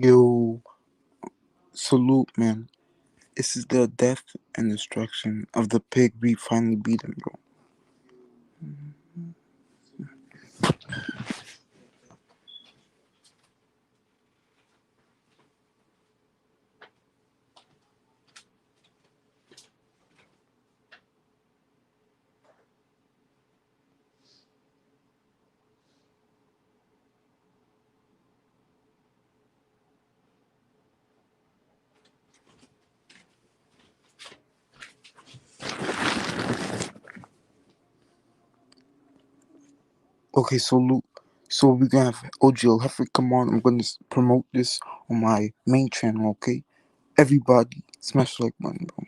Yo, salute, man. This is the death and destruction of the pig we finally beat him, bro. Okay, salute. So we're gonna have OGL Heifer come on. I'm gonna promote this on my main channel, okay? Everybody, smash the like button, bro.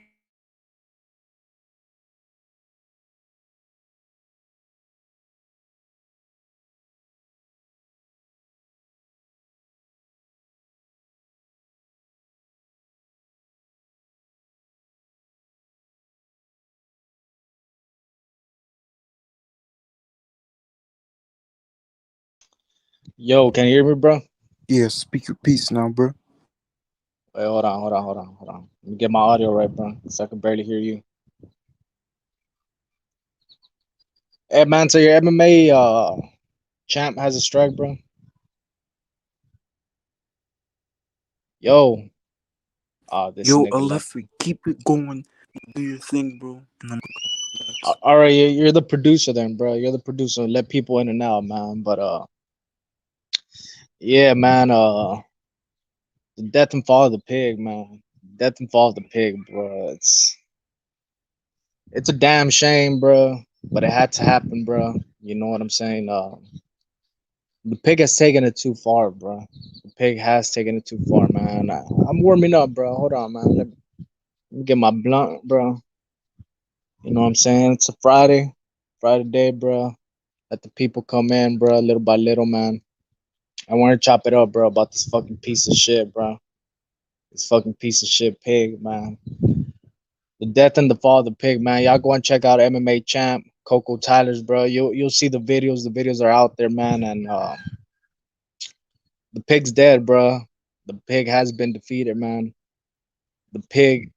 Yo, can you hear me, bro? Yeah, speak your piece now, bro. Wait, hold on. Let me get my audio right, bro, because I can barely hear you. Hey, man, so your MMA champ has a strike, bro. Yo, this Yo, nigga left. Alefri, keep it going. Do your thing, bro. And I'm back. All right, you're the producer then, bro. You're the producer. Let people in and out, man. But yeah, man. The death and fall of the pig, man. Death and fall of the pig, bro. It's a damn shame, bro. But it had to happen, bro. You know what I'm saying? The pig has taken it too far, bro. The pig has taken it too far, man. I'm warming up, bro. Hold on, man. Let me get my blunt, bro. You know what I'm saying? It's a Friday day, bro. Let the people come in, bro, little by little, man. I want to chop it up, bro, about this fucking piece of shit, bro. This fucking piece of shit pig, man. The death and the fall of the pig, man. Y'all go and check out MMA champ Coco Tyler's, bro. You'll see the videos. The videos are out there, man, and the pig's dead, bro. The pig has been defeated, man. The pig,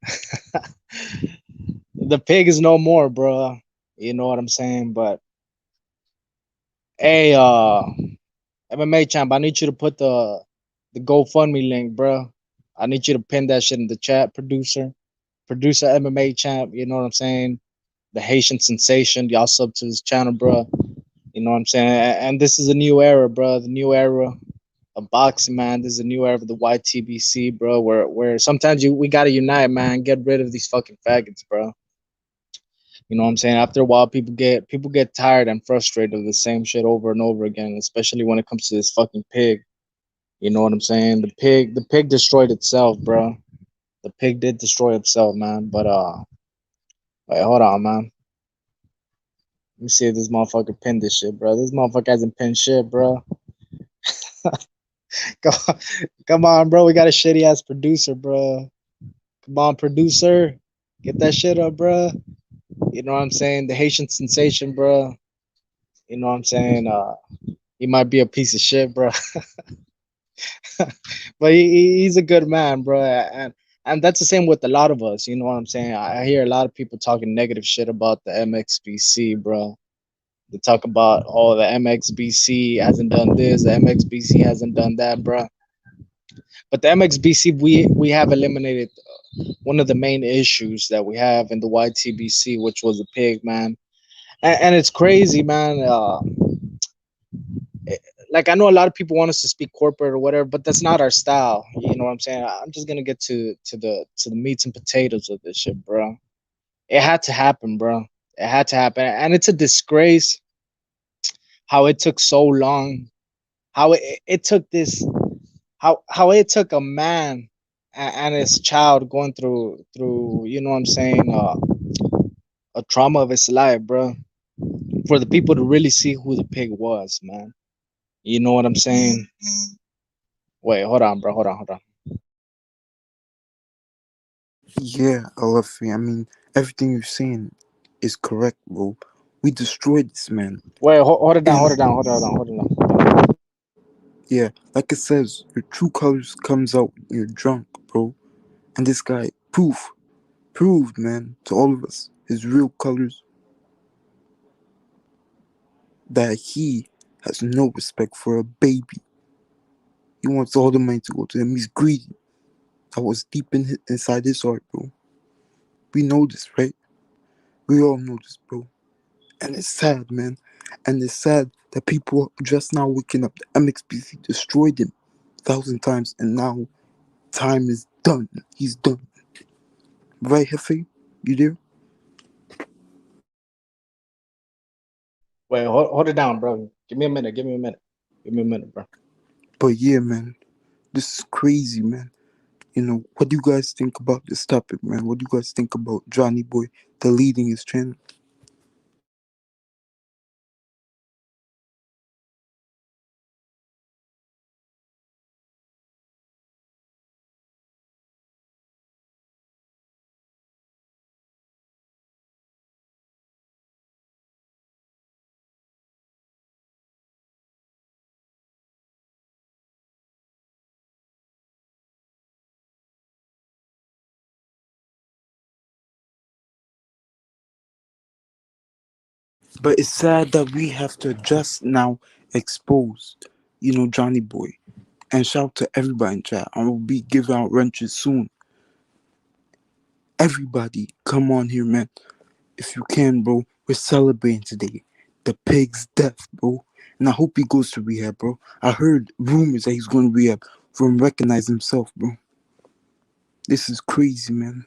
the pig is no more, bro. You know what I'm saying? But hey, MMA champ, I need you to put the GoFundMe link, bro. I need you to pin that shit in the chat, producer MMA champ. You know what I'm saying? The Haitian sensation. Y'all sub to this channel, bro. You know what I'm saying? And this is a new era, bro. The new era of boxing, man. This is a new era of the YTBC, bro. Where sometimes we gotta unite, man. Get rid of these fucking faggots, bro. You know what I'm saying? After a while, people get tired and frustrated of the same shit over and over again, especially when it comes to this fucking pig. You know what I'm saying? The pig destroyed itself, bro. The pig did destroy itself, man. But wait, hold on, man. Let me see if this motherfucker pinned this shit, bro. This motherfucker hasn't pinned shit, bro. Come on, come on, bro. We got a shitty ass producer, bro. Come on, producer. Get that shit up, bro. You know what I'm saying? The Haitian sensation, bro. You know what I'm saying? He might be a piece of shit, bro. But he's a good man, bro. And that's the same with a lot of us. You know what I'm saying? I hear a lot of people talking negative shit about the MXBC, bro. They talk about, oh, the MXBC hasn't done this, the MXBC hasn't done that, bro. But the MXBC, we have eliminated one of the main issues that we have in the YTBC, which was the pig, man. And it's crazy, man. Like, I know a lot of people want us to speak corporate or whatever, but that's not our style. You know what I'm saying? I'm just gonna get to the meats and potatoes of this shit, bro. It had to happen, bro. It had to happen, and it's a disgrace how it took so long. How it took this. How it took a man and his child going through. You know what I'm saying? A trauma of his life, bro. For the people to really see who the pig was, man. You know what I'm saying? Wait, hold on, bro. Hold on. Yeah, Alefri, I mean, everything you're saying is correct, bro. We destroyed this man. Wait, hold it down, hold And it down, hold it down, hold it down. Yeah, like it says, your true colors comes out when you're drunk, bro. And this guy proved, man, to all of us, his real colors, that he has no respect for a baby. He wants all the money to go to him. He's greedy. That was deep inside his heart, bro. We know this, right? We all know this, bro. And it's sad, man. And it's sad that people just now waking up. The MXPC destroyed him 1,000 times, and now time is done. He's done. Right, Hefe? You there? Wait, hold it down, bro. Give me a minute. Give me a minute. Give me a minute, bro. But yeah, man, this is crazy, man. What do you guys think about this topic, man? What do you guys think about Johnny Boy deleting his channel? But it's sad that we have to just now expose, Johnny Boy. And shout out to everybody in chat. I will be giving out wrenches soon. Everybody, come on here, man. If you can, bro. We're celebrating today. The pig's death, bro. And I hope he goes to rehab, bro. I heard rumors that he's going to rehab from recognize himself, bro. This is crazy, man.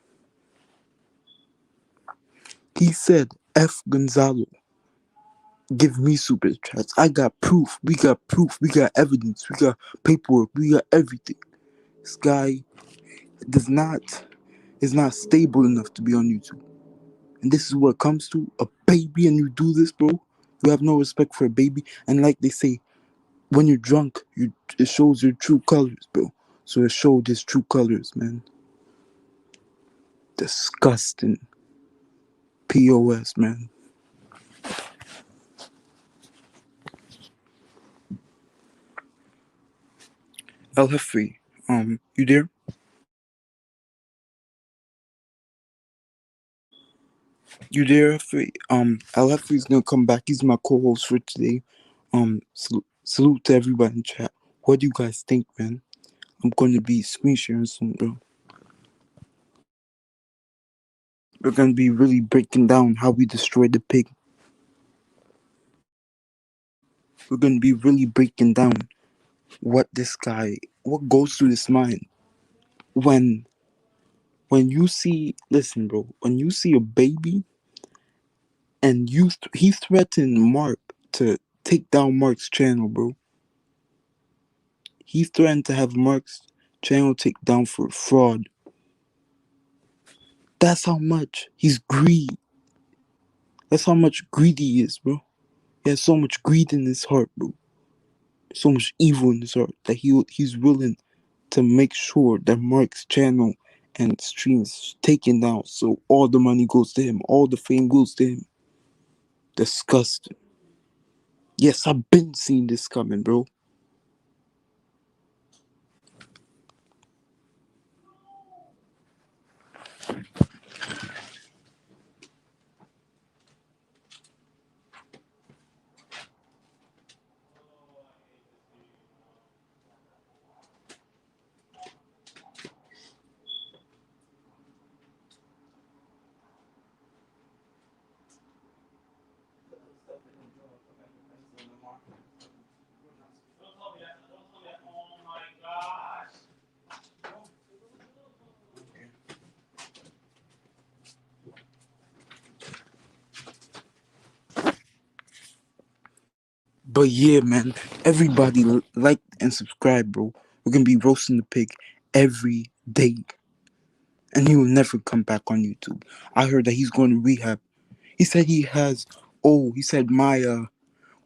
He said, F Gonzalo, give me super chats. I got proof. We got proof. We got evidence. We got paperwork. We got everything. This guy does not is not stable enough to be on YouTube. And this is what it comes to a baby, and you do this, bro. You have no respect for a baby. And like they say, when you're drunk, it shows your true colors, bro. So it showed his true colors, man. Disgusting. POS, man. El Jefe, you there? You there, Jefe? El Jefe is gonna come back. He's my co-host for today. Salute to everybody in chat. What do you guys think, man? I'm gonna be screen sharing soon, bro. We're gonna be really breaking down how we destroyed the pig. We're gonna be really breaking down what goes through his mind when you see, listen, bro, when you see a baby and he threatened Mark to take down Mark's channel, bro. He threatened to have Mark's channel take down for fraud. That's how much he's greed. That's how much greedy he is, bro. He has so much greed in his heart, bro. So much evil in his heart that he's willing to make sure that Mark's channel and streams taken down, so all the money goes to him, all the fame goes to him. Disgusting. Yes, I've been seeing this coming, bro. But yeah, man, everybody like and subscribe, bro. We're gonna be roasting the pig every day, and he will never come back on YouTube. I heard that he's going to rehab. He said he has. Oh, he said my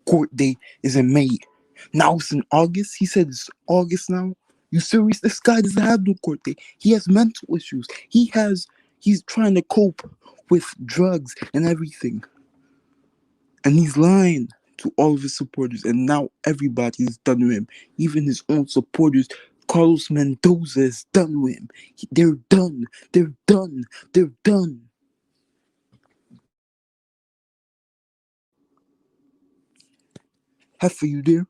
court date is in May. Now it's in August. He said it's August now. You serious? This guy doesn't have no court date. He has mental issues. He's trying to cope with drugs and everything. And he's lying. to all of his supporters, and now everybody is done with him. Even his own supporters. Carlos Mendoza is done with him. They're done. They're done. They're done. Heifer, you there?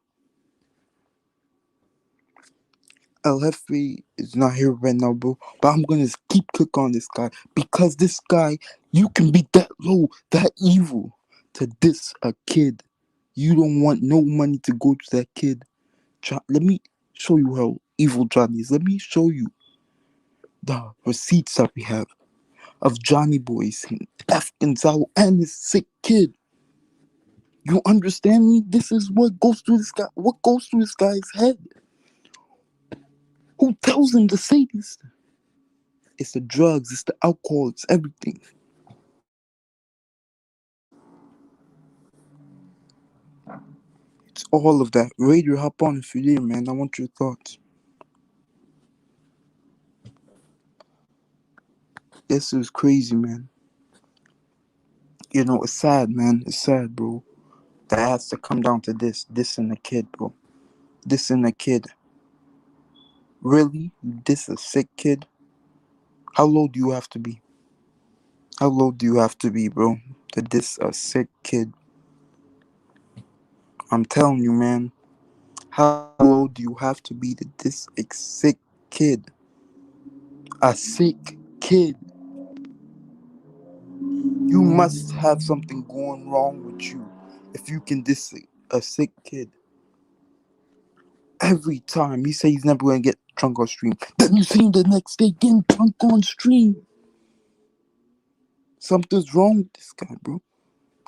El Jefe is not here right now, bro. But I'm gonna keep click on this guy because this guy, you can be that low, that evil to diss a kid. You don't want no money to go to that kid. Let me show you how evil Johnny is. Let me show you the receipts that we have of Johnny Boy saying F Gonzalo and his sick kid. You understand me? This is what goes through this guy. What goes through this guy's head? Who tells him to say this? It's the drugs, it's the alcohol, it's everything. It's all of that. Raider, hop on if you're there, man. I want your thoughts. This is crazy, man. You know, it's sad, man. It's sad, bro. That has to come down to this. This and a kid, bro. This and a kid. Really? This a sick kid? How low do you have to be? How low do you have to be, bro? To this a sick kid? I'm telling you, man. How low do you have to be to this a sick kid? A sick kid. You must have something going wrong with you if you can diss a sick kid. Every time he say he's never gonna get drunk on stream, then you see him the next day getting drunk on stream. Something's wrong with this guy, bro.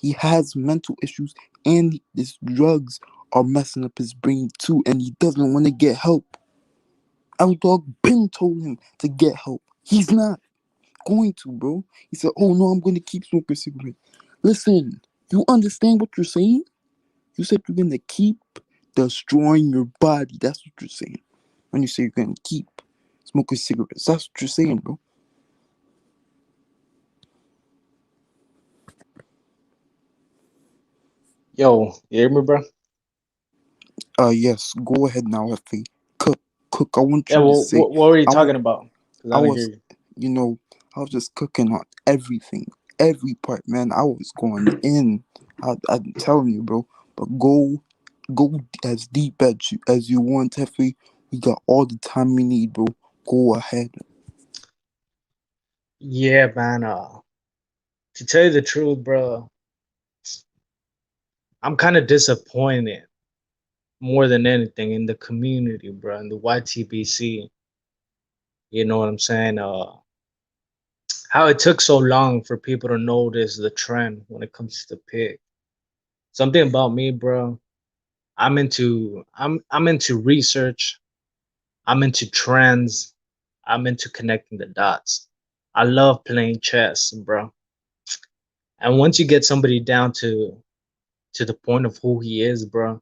He has mental issues, and these drugs are messing up his brain too, and he doesn't want to get help. Our dog Ben told him to get help. He's not going to, bro. He said, "Oh no, I'm going to keep smoking cigarettes." Listen, you understand what you're saying? You said you're gonna keep destroying your body. That's what you're saying. When you say you're gonna keep smoking cigarettes, that's what you're saying, bro. Yo, you hear me, bro? Yes. Go ahead now, Effie. Cook, cook. I want Yeah, you to well, say. what were you I want. talking about? Because I I didn't hear was, you. you know, I was just cooking on everything, every part, man. I was going in. I'm telling you, bro. But go as deep as you want, Effie. We got all the time we need, bro. Go ahead. Yeah, man. To tell you the truth, bro, I'm kind of disappointed more than anything in the community, bro, in the YTBC. You know what I'm saying? How it took so long for people to notice the trend when it comes to pig. Something about me, bro. I'm into research. I'm into trends. I'm into connecting the dots. I love playing chess, bro. And once you get somebody down to the point of who he is, bro,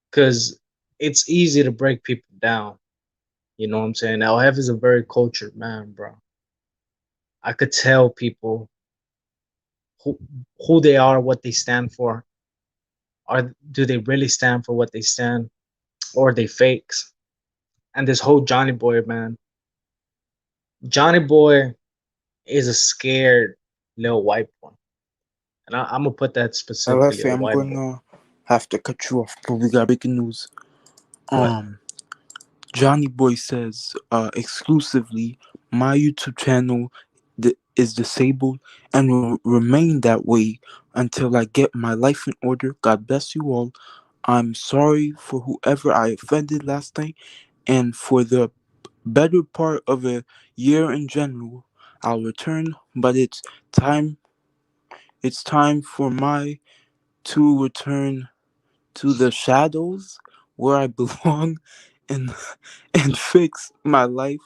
because it's easy to break people down. You know what I'm saying? LF is a very cultured man, bro. I could tell people who who they are, what they stand for. Are do they really stand for what they stand, or are they fakes? And this whole Johnny Boy, man, Johnny Boy is a scared little white boy, and I'm gonna put that specifically Effie, a I'm white boy. gonna have to cut you off, but we got breaking news. What? Um, Johnny Boy says, exclusively, my YouTube channel is disabled and will remain that way until I get my life in order. God bless you all. I'm sorry for whoever I offended last night, and for the better part of a year in general, I'll return. But time. It's time for my to return to the shadows where I belong, and and fix my life.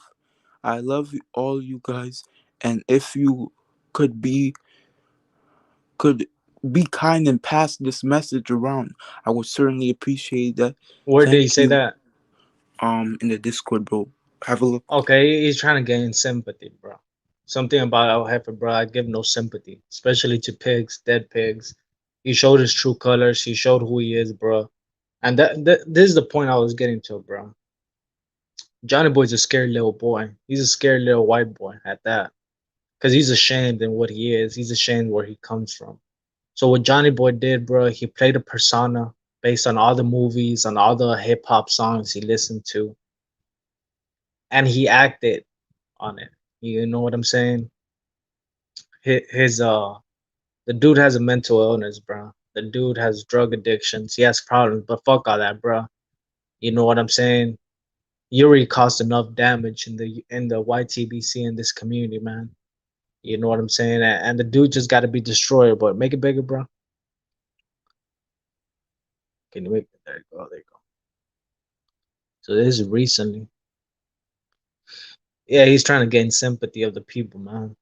I love all you guys, and if you could be could be kind and pass this message around, I would certainly appreciate that. Where did he Thank say you. that? In the Discord, bro. Have a look. Okay, he's trying to gain sympathy, bro. Something about El Jefe, bro. I give no sympathy, especially to pigs, dead pigs. He showed his true colors. He showed who he is, bro. And that this is the point I was getting to, bro. Johnny Boy's a scared little boy. He's a scared little white boy at that. Because he's ashamed in what he is. He's ashamed where he comes from. So what Johnny Boy did, bro, he played a persona based on all the movies, on all the hip hop songs he listened to, and he acted on it. You know what I'm saying? His the dude has a mental illness, bro. The dude has drug addictions. He has problems, but fuck all that, bro. You know what I'm saying? You already caused enough damage in the YTBC in this community, man. You know what I'm saying? And the dude just got to be destroyed, but make it bigger, bro. Can you make it? There you go. There you go. So this is recently. Yeah, he's trying to gain sympathy of the people, man.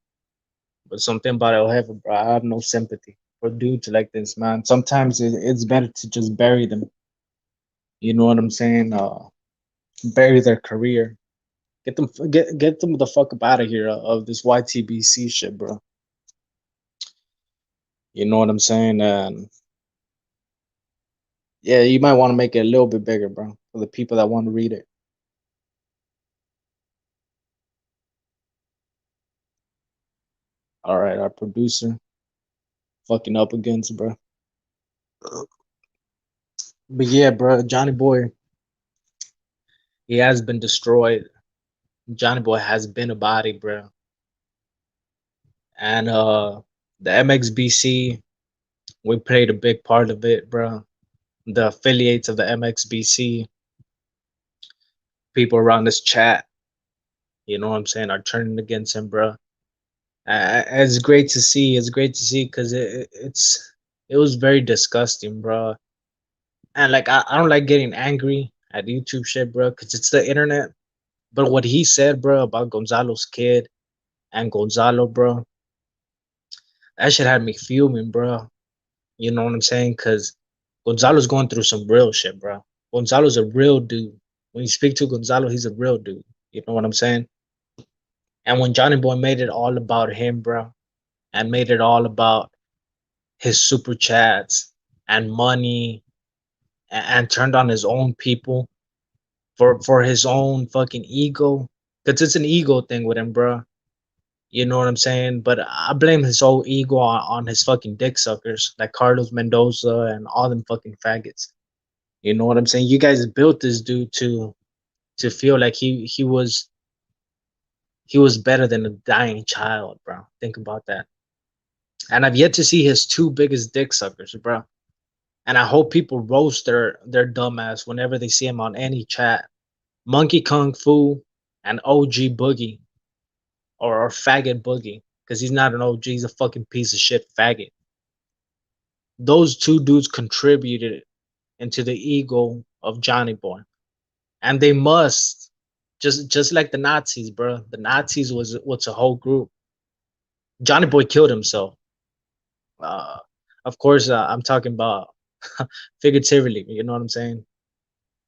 But something about El Jefe, bro, I have no sympathy for dudes like this, man. Sometimes it's better to just bury them. You know what I'm saying? Bury their career. Get them the fuck up out of here of this YTBC shit, bro. You know what I'm saying? And yeah, you might want to make it a little bit bigger, bro, for the people that want to read it. All right, our producer fucking up against, bro. But yeah, bro, Johnny Boy, he has been destroyed. Johnny Boy has been a body, bro. And the MXBC, we played a big part of it, bro. The affiliates of the MXBC, people around this chat, you know what I'm saying, are turning against him, bro. It's great to see. It's great to see because it was very disgusting, bro. And like I don't like getting angry at YouTube shit, bro, because it's the internet. But what he said, bro, about Gonzalo's kid and Gonzalo, bro, that shit had me fuming, bro. You know what I'm saying? Because Gonzalo's going through some real shit, bro. Gonzalo's a real dude. When you speak to Gonzalo, he's a real dude. You know what I'm saying? And when Johnny Boy made it all about him, bro, and made it all about his super chats and money and turned on his own people for his own fucking ego, because it's an ego thing with him, bro. You know what I'm saying? But I blame his whole ego on his fucking dick suckers, like Carlos Mendoza and all them fucking faggots. You know what I'm saying? You guys built this dude to feel like he was better than a dying child, bro. Think about that. And I've yet to see his two biggest dick suckers, bro. And I hope people roast their dumbass whenever they see him on any chat. Monkey Kung Fu and OG Boogie or faggot Boogie, because he's not an OG, he's a fucking piece of shit faggot. Those two dudes contributed into the ego of Johnny Boy, and they must just like the Nazis, bro. The Nazis was a whole group. Johnny Boy killed himself. Uh, of course, I'm talking about figuratively. You know what I'm saying?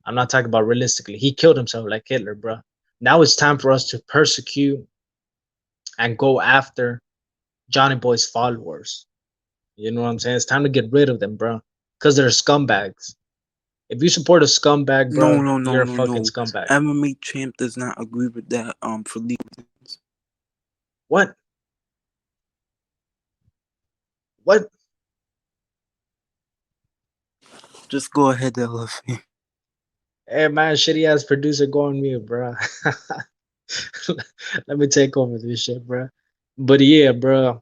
I'm not talking about realistically. He killed himself like Hitler, bro. Now it's time for us to persecute and go after Johnny Boy's followers. You know what I'm saying? It's time to get rid of them, bro. Because they're scumbags. If you support a scumbag, No, bro, no, no, you're a no, fucking no. scumbag. MMA champ does not agree with that. For legal reasons. What? What? Just go ahead, LFA. Hey, man, shitty ass producer, go on mute, bro. Let me take over this shit, bro. But yeah, bro.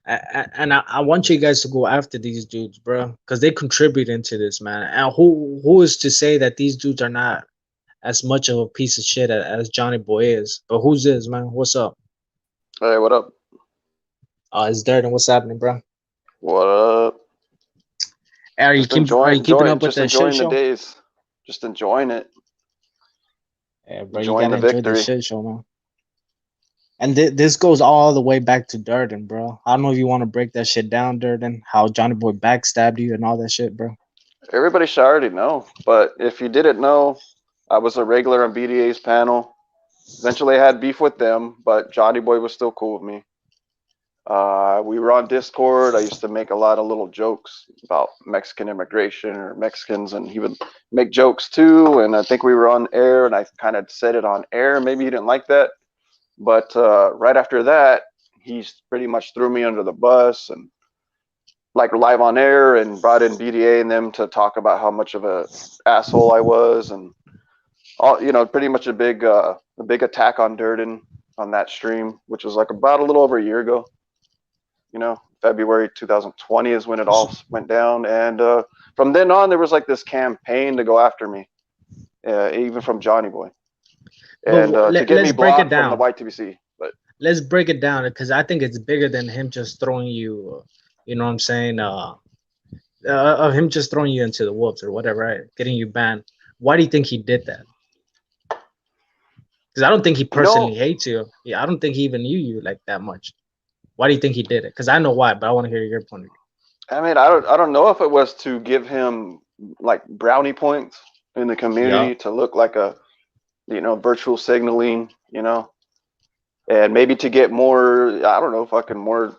And I want you guys to go after these dudes, bro, because they contribute into this, man. And who is to say that these dudes are not as much of a piece of shit as Johnny Boy is? But who's this, man? What's up? Hey, what up? It's Dirt, and what's happening, bro? What up? Just Are you keeping up with just the shit enjoying the show? days. Just enjoying it. Yeah, bro, you Enjoying gotta the enjoy this victory. shit show, man. And this goes all the way back to Durden, bro. I don't know if you want to break that shit down, Durden. How Johnny Boy backstabbed you and all that shit, bro. Everybody should already know. But if you didn't know, I was a regular on BDA's panel. Eventually, I had beef with them, but Johnny Boy was still cool with me. We were on Discord. I used to make a lot of little jokes about Mexican immigration or Mexicans, and he would make jokes too. And I think we were on air, and I kind of said it on air. Maybe he didn't like that, but right after that, he pretty much threw me under the bus and like live on air and brought in BDA and them to talk about how much of a asshole I was and all, pretty much a big attack on Durden on that stream, which was like about a little over a year ago. February 2020 is when it all went down, and from then on there was like this campaign to go after me, even from Johnny Boy, and to get me blocked from the YTBC. But let's break it down, because I think it's bigger than him just throwing you. You know what I'm saying? Of him just throwing you into the wolves or whatever, right? Getting you banned. Why do you think he did that? Because I don't think he personally hates you. Yeah, I don't think he even knew you like that much. Why do you think he did it? Because I know why, but I want to hear your point of view. I mean, I don't know if it was to give him like brownie points in the community to look like a, virtual signaling, and maybe to get more, I don't know, fucking more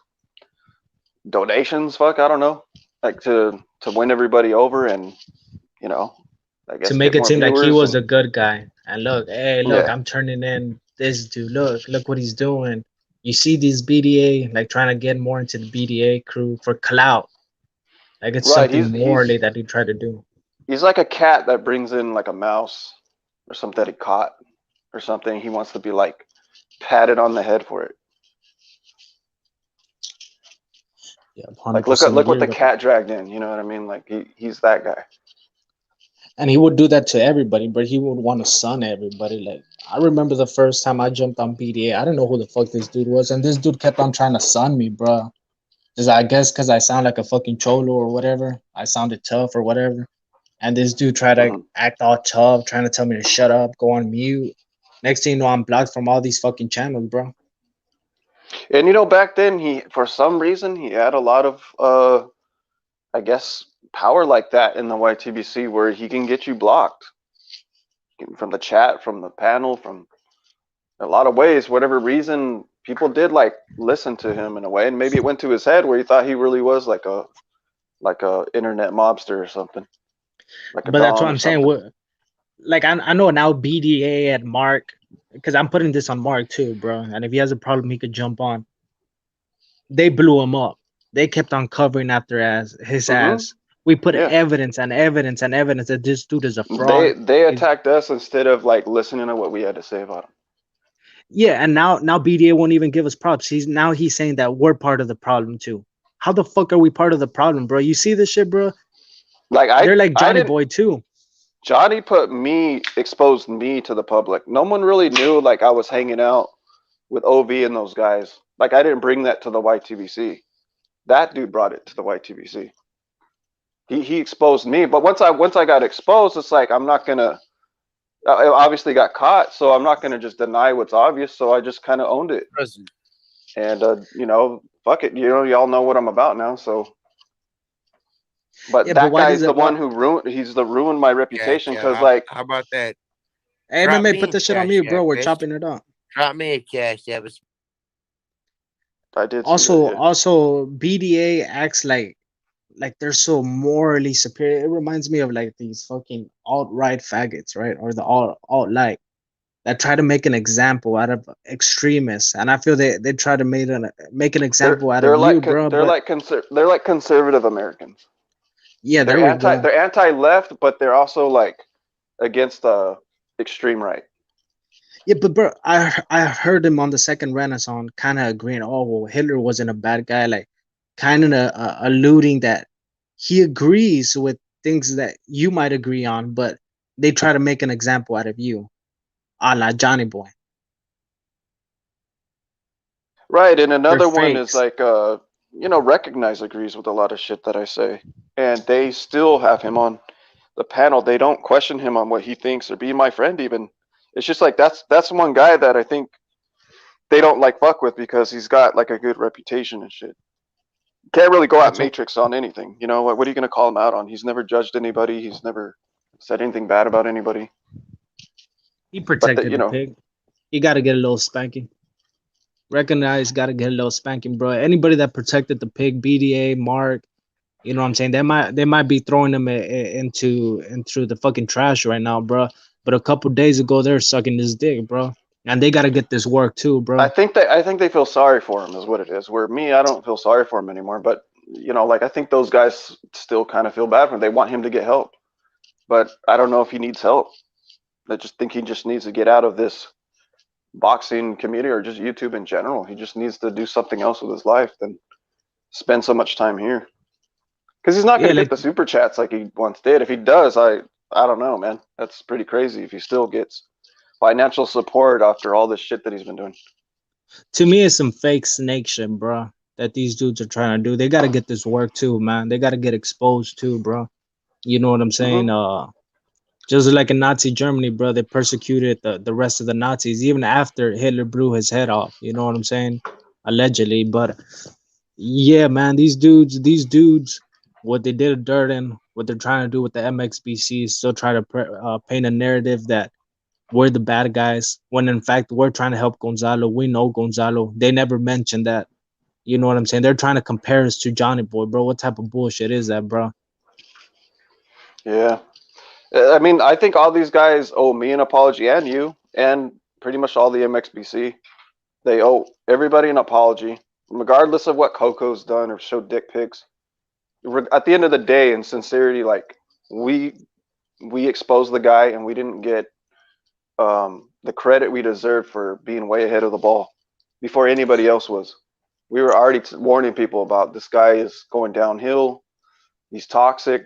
donations. I don't know, like to win everybody over, and I guess to make it seem like he was a good guy. And look, hey, look, I'm turning in this dude. Look what he's doing. You see these BDA like trying to get more into the BDA crew for clout. Like it's something morally that he tried to do. He's like a cat that brings in like a mouse or something that he caught or something. He wants to be like patted on the head for it. Yeah, like look what the cat dragged in. You know what I mean? Like he's that guy. And he would do that to everybody, but he would want to sun everybody. Like I remember the first time I jumped on BDA, I didn't know who the fuck this dude was, and this dude kept on trying to sun me, bro. Just I guess because I sound like a fucking cholo or whatever. I sounded tough or whatever. And this dude tried to act all tough, trying to tell me to shut up, go on mute. Next thing you know, I'm blocked from all these fucking channels, bro. And back then for some reason he had a lot of I guess power like that in the YTBC where he can get you blocked from the chat, from the panel, from a lot of ways. Whatever reason, people did like listen to him in a way, and maybe it went to his head where he thought he really was like a internet mobster or something. But that's what I'm saying. Like I know now BDA and Mark, because I'm putting this on Mark too, bro. And if he has a problem, he could jump on. They blew him up. They kept on covering after his ass. We put evidence and evidence and evidence that this dude is a fraud. They attacked us instead of like listening to what we had to say about him. Yeah, and now BDA won't even give us props. He's saying that we're part of the problem too. How the fuck are we part of the problem, bro? You see this shit, bro? Like they're like Johnny Boy too. Johnny exposed me to the public. No one really knew like I was hanging out with OV and those guys. Like I didn't bring that to the YTBC. That dude brought it to the YTBC. He exposed me, but once I got exposed, it's like I'm not gonna. I obviously got caught, so I'm not gonna just deny what's obvious. So I just kind of owned it. And fuck it. Y'all know what I'm about now. So, but that guy's the one who ruined my reputation because like, how about that? Hey, MMA, put this shit on mute, bro. We're chopping it up. Drop me a cash app. I did. Also, BDA acts like they're so morally superior. It reminds me of like these fucking alt-right faggots, right? Or the alt-right that try to make an example out of extremists, and I feel they try to make an example out of you, bro. They're like conservative Americans. Yeah, they're anti-left, but they're also like against the extreme right. Yeah, but bro, I heard him on the second Renaissance kind of agreeing. Oh, well, Hitler wasn't a bad guy, like kind of alluding that he agrees with things that you might agree on, but they try to make an example out of you, a la Johnny Boy. Right, and another one is like, Recognize agrees with a lot of shit that I say, and they still have him on the panel. They don't question him on what he thinks or be my friend even. It's just like that's one guy that I think they don't like fuck with because he's got like a good reputation and shit. Can't really go at Matrix on anything. What are you gonna call him out on? He's never judged anybody. He's never said anything bad about anybody. He protected the pig. He got to get a little spanking. Recognize, gotta get a little spanking, bro. Anybody that protected the pig, BDA, Mark, you know what I'm saying? They might be throwing them into the fucking trash right now, bro. But a couple days ago, they're sucking this dick, bro. And they gotta get this work too, bro. I think they feel sorry for him is what it is. Where me, I don't feel sorry for him anymore. But you know, like I think those guys still kind of feel bad for him. They want him to get help, but I don't know if he needs help. I just think he just needs to get out of this boxing community or just YouTube in general. He just needs to do something else with his life than spend so much time here. Because he's not going Yeah, to get like the super chats like he once did. If he does, I don't know, man. That's pretty crazy if he still gets financial support after all this shit that he's been doing. to me, it's some fake snake shit, bro. That these dudes are trying to do. They gotta get this work too, man. They gotta get exposed too, bro. You know what I'm saying? Hmm. Just like in Nazi Germany, bro, they persecuted the rest of the Nazis even after Hitler blew his head off. You know what I'm saying? Allegedly, but yeah, man, these dudes, what they did to Durden, what they're trying to do with the MXBC is still try to paint a narrative that we're the bad guys when in fact we're trying to help Gonzalo. We know Gonzalo. They never mentioned that. You know what I'm saying? They're trying to compare us to Johnny Boy, bro. What type of bullshit is that, bro? Yeah. I mean, I think all these guys owe me an apology and you and pretty much all the MXBC. They owe everybody an apology, regardless of what Coco's done or showed dick pics. At the end of the day, in sincerity, like we we exposed the guy and we didn't get the credit we deserved for being way ahead of the ball before anybody else was. We were already warning people about this guy is going downhill. He's toxic.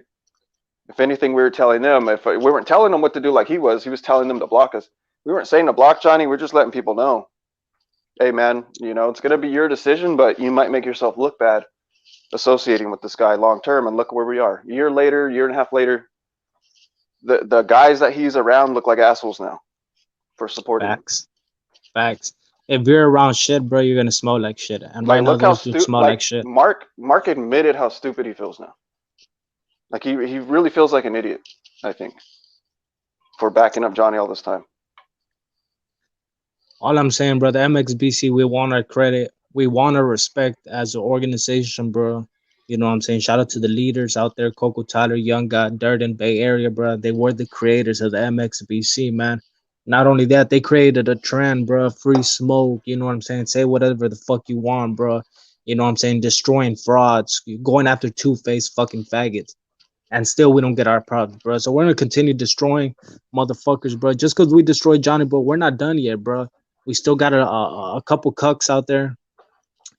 If anything, we were telling them. If we weren't telling them what to do like he was telling them to block us. We weren't saying to block Johnny. We're just letting people know, hey man, you know it's gonna be your decision, but you might make yourself look bad associating with this guy long term. And look where we are. A year later, year and a half later, the guys that he's around look like assholes now for supporting him. Facts. Facts. If you're around shit, bro, you're gonna smell like shit. And right Like now, look how those dudes stupid. smell like Like shit. Mark admitted how stupid he feels now. Like he really feels like an idiot. I think for backing up Johnny all this time. All I'm saying, brother, MXBC, we want our credit. We want our respect as an organization, bro. You know what I'm saying? Shout out to the leaders out there, Coco Tyler, Young God, Durden, Bay Area, bro. They were the creators of the MXBC, man. Not only that, they created a trend, bro. Free smoke, you know what I'm saying? Say whatever the fuck you want, bro. You know what I'm saying? Destroying frauds, going after two-faced fucking faggots. And still we don't get our props, bro. So we're gonna continue destroying motherfuckers, bro. Just because we destroyed Johnny, but we're not done yet, bro. We still got a couple cucks out there.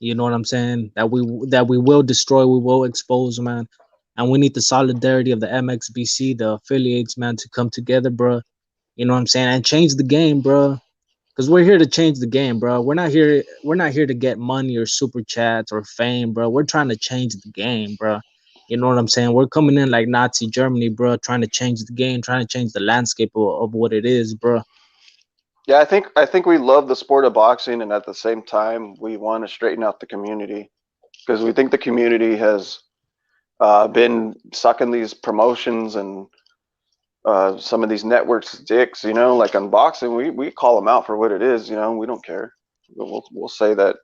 You know what I'm saying? That we will destroy, we will expose, man. And we need the solidarity of the MXBC, the affiliates, man, to come together, bro. You know what I'm saying? And change the game, bro. Because we're here to change the game, bro. We're not here to get money or super chats or fame, bro. We're trying to change the game, bro. You know what I'm saying? We're coming in like Nazi Germany, bro, trying to change the game, trying to change the landscape of what it is, bro. Yeah, I think we love the sport of boxing, and at the same time, we want to straighten out the community because we think the community has been sucking these promotions and some of these networks dicks. You know, like on boxing, we call them out for what it is. You know, we don't care. We'll say that.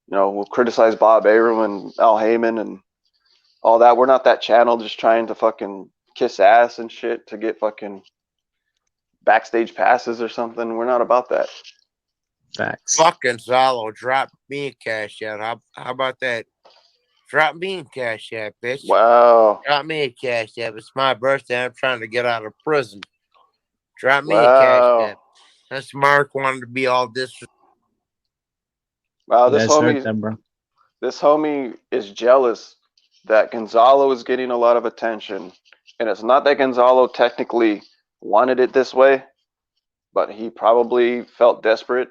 You know, we'll criticize Bob Arum and Al Heyman and all that. We're not that channel just trying to fucking kiss ass and shit to get fucking backstage passes or something. We're not about that. Facts. Fuck Gonzalo, drop me a cash out. How about that? Drop me a cash out, bitch. Wow. Drop me a cash out. It's my birthday. I'm trying to get out of prison. Drop me a Wow. cash out. That's Mark wanted to be all this. Wow, You guys heard that, bro. this homie is jealous that Gonzalo is getting a lot of attention. And it's not that Gonzalo technically wanted it this way, but he probably felt desperate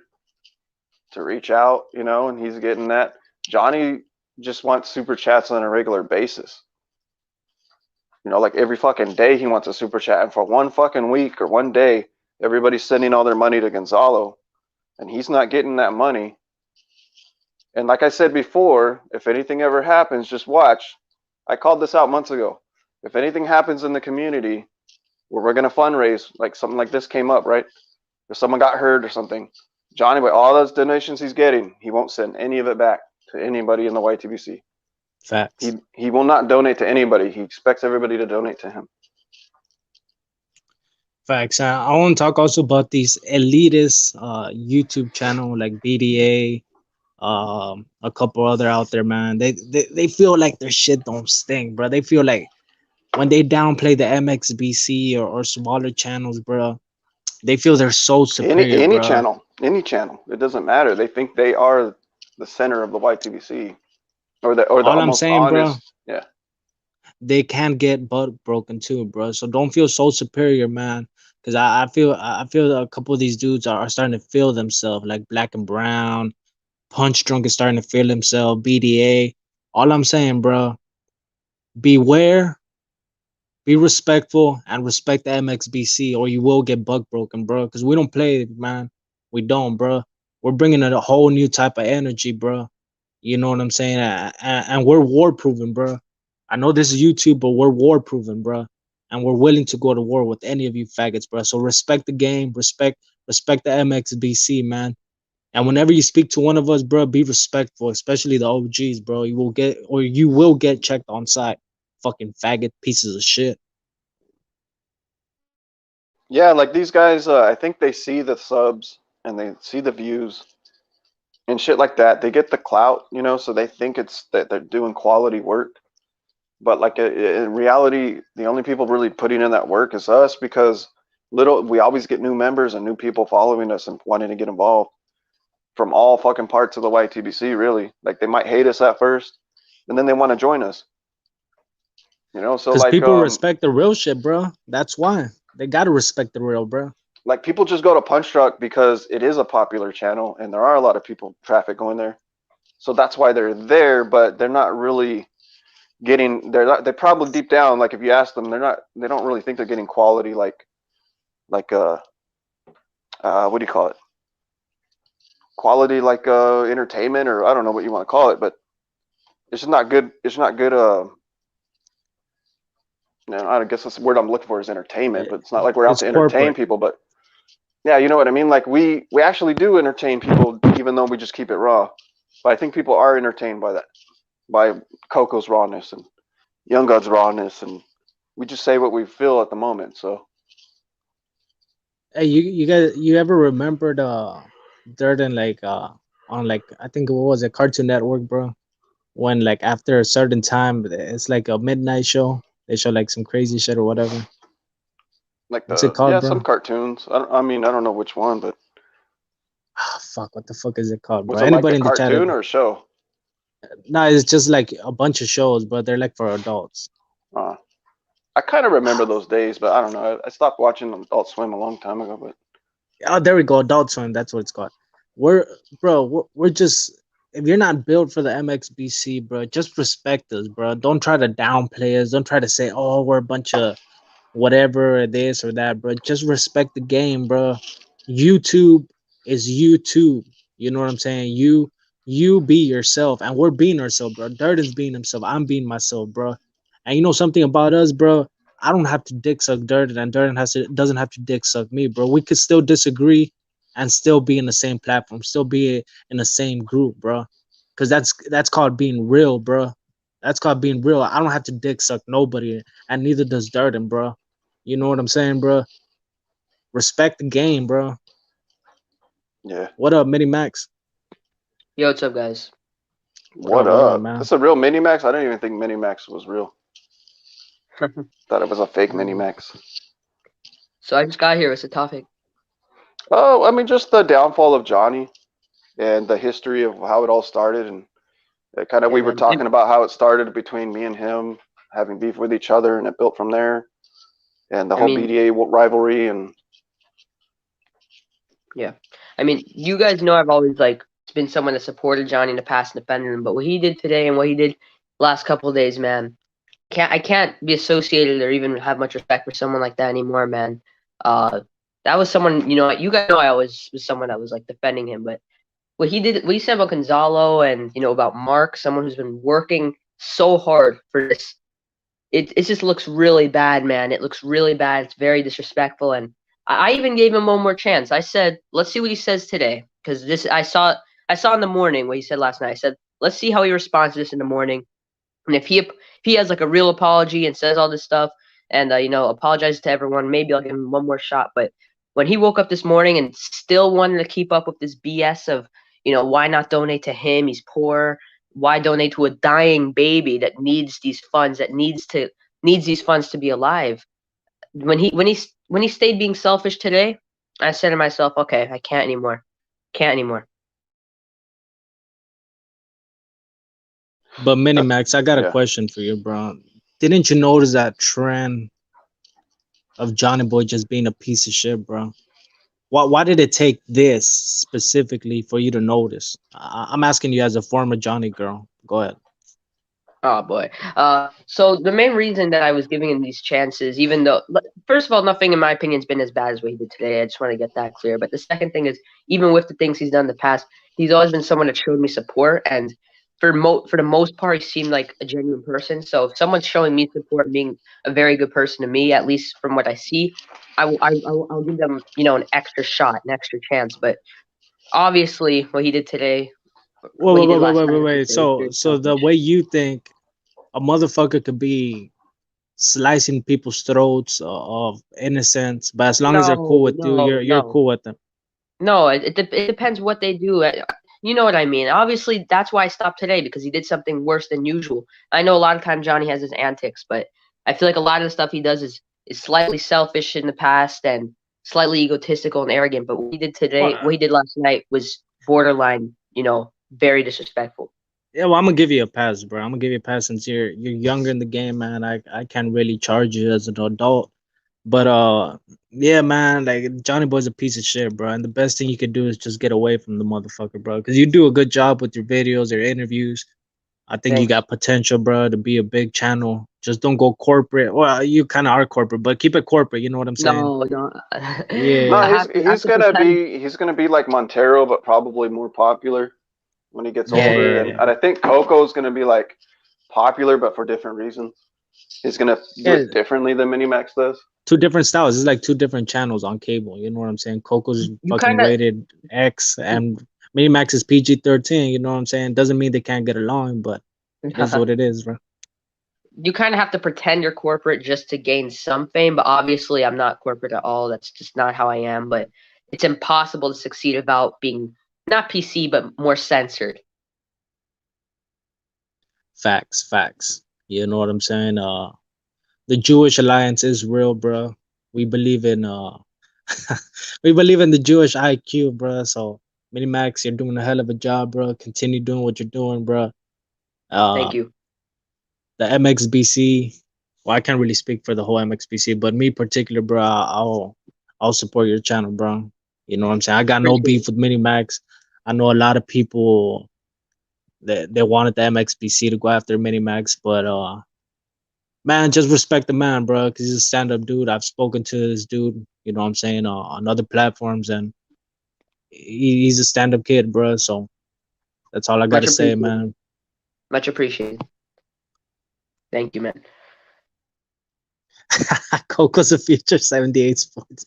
to reach out, you know, and he's getting that. Johnny just wants super chats on a regular basis. You know, like every fucking day he wants a super chat. And for one fucking week or one day, everybody's sending all their money to Gonzalo and he's not getting that money. And like I said before, if anything ever happens, just watch. I called this out months ago. If anything happens in the community where we're going to fundraise, like something like this came up, right? If someone got hurt or something, Johnny, with all those donations he's getting, he won't send any of it back to anybody in the YTBC. Facts. He will not donate to anybody. He expects everybody to donate to him. Facts. I want to talk also about these elitist YouTube channel like BDA, a couple other out there, man. They feel like their shit don't stink, bro. They feel like when they downplay the MXBC or smaller channels, bro, they feel they're so superior, Any bro. channel, it doesn't matter. They think they are the center of the YTBC, or the All I'm almost saying, bro, honest. Yeah, they can get butt broken too, bro. So don't feel so superior, man. Because I feel a couple of these dudes are starting to feel themselves, like Black and Brown, Punch Drunk is starting to feel himself, BDA. All I'm saying, bro, beware, be respectful, and respect the MXBC, or you will get buck broken, bro. Because we don't play, man. We don't, bro. We're bringing a whole new type of energy, bro. You know what I'm saying? And we're war proven, bro. I know this is YouTube, but we're war proven, bro. And we're willing to go to war with any of you faggots, bro. So respect the game, respect the MXBC, man. And whenever you speak to one of us, bro, be respectful, especially the OGs, bro. You will get checked on site. Fucking faggot pieces of shit. yeah. Like these guys, I think they see the subs and they see the views and shit like that. They get the clout, so they think it's that they're doing quality work. But like in reality, the only people really putting in that work is us, because we always get new members and new people following us and wanting to get involved from all fucking parts of the YTBC. Really, like they might hate us at first, and then they want to join us. So Because like people respect the real shit, bro. That's why they gotta respect the real, bro. like people just go to Punch Truck because it is a popular channel and there are a lot of people traffic going there, so that's why they're there. But they're not really getting. They probably deep down, like if you ask them, they don't really think they're getting quality like what do you call it? Quality like entertainment, or I don't know what you want to call it, but it's just not good. It's not good. I guess that's the word I'm looking for is entertainment, but it's not like we're out to entertain people. But yeah, you know what I mean. Like we actually do entertain people, even though we just keep it raw. But I think people are entertained by that, by Coco's rawness and Young God's rawness, and we just say what we feel at the moment. So Hey, you guys, you ever remembered Durden like on like I think what was it, Cartoon Network, bro? When like after a certain time, it's like a midnight show. They show like some crazy shit or whatever. like What's it called, bro? some cartoons. I mean, I don't know which one, but Ah, fuck, what the fuck is it called, bro? was it like Anybody a in the chat? cartoon or a show? No, it's just like a bunch of shows, but they're like for adults. I kind of remember those days, but I don't know. I stopped watching Adult Swim a long time ago. But Oh, there we go, Adult Swim. That's what it's called. We're just, if you're not built for the MXBC, bro, just respect us, bro. Don't try to downplay us. Don't try to say, oh, we're a bunch of whatever this or that, bro. Just respect the game, bro. YouTube is YouTube. You know what I'm saying? You be yourself, and we're being ourselves, bro. Durden's being himself. I'm being myself, bro. And you know something about us, bro? I don't have to dick suck Durden, and Durden doesn't have to dick suck me, bro. We could still disagree and still be in the same platform, still be in the same group, bro. Cause that's called being real, bro. That's called being real. I don't have to dick suck nobody, and neither does Durden, bro. You know what I'm saying, bro? Respect the game, bro. yeah, What up, Mini Max? Yo, what's up, guys? what What up, up? man? That's a real Minimax. I didn't even think Minimax was real. Thought it was a fake Minimax. So I just got here. What's the topic? Oh, I mean, just the downfall of Johnny and the history of how it all started, and kind of we were And- talking about how it started between me and him having beef with each other, and it built from there, and the I whole mean- BDA rivalry. And I mean, you guys know I've always been someone that supported Johnny in the past and defended him, but what he did today and what he did last couple of days, man, I can't be associated or even have much respect for someone like that anymore, man. That was someone, you guys know I always was someone that was like defending him, but what he said about Gonzalo and about Mark, someone who's been working so hard for this, it just looks really bad, man. It looks really bad. It's very disrespectful, and I even gave him one more chance. I said, let's see what he says today. because this I saw in the morning what he said last night. I said, let's see how he responds to this in the morning, and if he has like a real apology and says all this stuff and apologizes to everyone, maybe I'll give him one more shot. But when he woke up this morning and still wanted to keep up with this BS of why not donate to him? He's poor. Why donate to a dying baby that needs these funds? That needs these funds to be alive. When he stayed being selfish today, I said to myself, okay, I can't anymore. Can't anymore. But Minimax, I got a Yeah. question for you, bro. Didn't you notice that trend of Johnny Boy just being a piece of shit, bro? Why did it take this specifically for you to notice? I'm asking you as a former Johnny girl. Go ahead. Oh boy. So the main reason that I was giving him these chances, even though, first of all, nothing in my opinion has been as bad as what he did today. I just want to get that clear. But the second thing is, even with the things he's done in the past, he's always been someone that showed me support, and for the most part, he seemed like a genuine person. So if someone's showing me support, and being a very good person to me, at least from what I see, I'll give them an extra shot, an extra chance. But obviously, what he did today, what he did last night, I should say, was So very the selfish. way you think a motherfucker could be slicing people's throats of innocence, but as long as they're cool with you, you're No. cool with them. No, it depends what they do. You know what I mean. Obviously, that's why I stopped today, because he did something worse than usual. I know a lot of times Johnny has his antics, but I feel like a lot of the stuff he does is slightly selfish in the past and slightly egotistical and arrogant. But what he did today, what he did last night, was borderline, very disrespectful. Yeah, well, I'm gonna give you a pass, bro. I'm gonna give you a pass since you're younger in the game, man. I can't really charge you as an adult, but yeah, man, like Johnny Boy's a piece of shit, bro. And the best thing you could do is just get away from the motherfucker, bro, because you do a good job with your videos, your interviews. I think you Thanks. got potential, bro, to be a big channel. Just don't go corporate. Well, you kind of are corporate, but keep it corporate. You know what I'm saying? No. Yeah. No, I have he's to gonna pretend. be like Montero, but probably more popular when he gets older. Yeah. And I think Coco's gonna be like popular, but for different reasons. He's gonna do Yeah. it differently than Minimax does. Two different styles. It's like two different channels on cable. You know what I'm saying? Coco's You fucking kind of. rated X and Minimax is PG-13. You know what I'm saying? Doesn't mean they can't get along, but it is what it is, bro. You kind of have to pretend you're corporate just to gain some fame, but obviously I'm not corporate at all. That's just not how I am. But it's impossible to succeed without being not PC, but more censored. Facts. You know what I'm saying? The Jewish alliance is real, bro. We believe in we believe in the Jewish IQ, bro. So Minimax, you're doing a hell of a job, bro. Continue doing what you're doing, bro. Thank you. The MXBC. Well, I can't really speak for the whole MXBC, but me particular, bro, I'll support your channel, bro. You know what I'm saying? I got no beef with Minimax. I know a lot of people that they wanted the MXBC to go after Minimax, but man, just respect the man, bro, because he's a stand-up dude. I've spoken to this dude, you know what I'm saying, on other platforms, and he's a stand-up kid, bro. So that's all I got to say, man. Much appreciated. Thank you, man. Coco's a future 78 sports.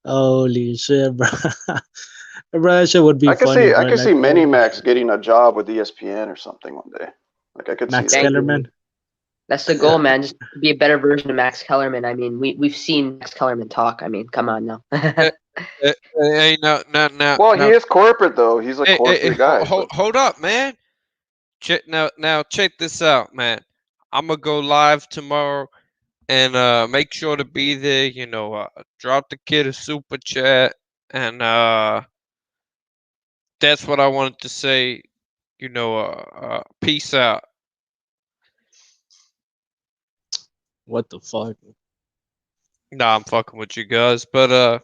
Holy shit, bro. Bro, that shit would be funny. I could see Minimax getting a job with ESPN or something one day. Like I could Max see that. Kellerman. That's the goal, man. Just to be a better version of Max Kellerman. I mean, we've seen Max Kellerman talk. I mean, come on now. Hey, no. Well, he is corporate though. He's a corporate guy. Hold up, man. Now check this out, man. I'm gonna go live tomorrow, and make sure to be there. Drop the kid a super chat, and that's what I wanted to say. Peace out. What the fuck? Nah, I'm fucking with you guys, but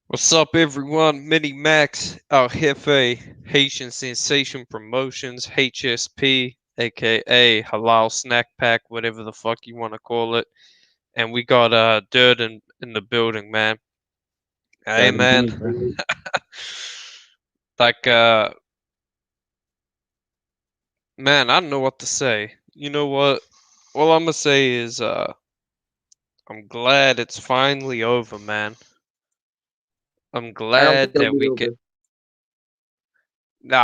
what's up, everyone? Minimax, El Jefe, Haitian Sensation Promotions, HSP, aka Halal Snack Pack, whatever the fuck you want to call it. And we got Dirt in the building, man. Hey, man. Indeed, Like, man, I don't know what to say. You know what? All I'm gonna say is, I'm glad it's finally over, man. I'm I don't glad think he'll that be we over. could.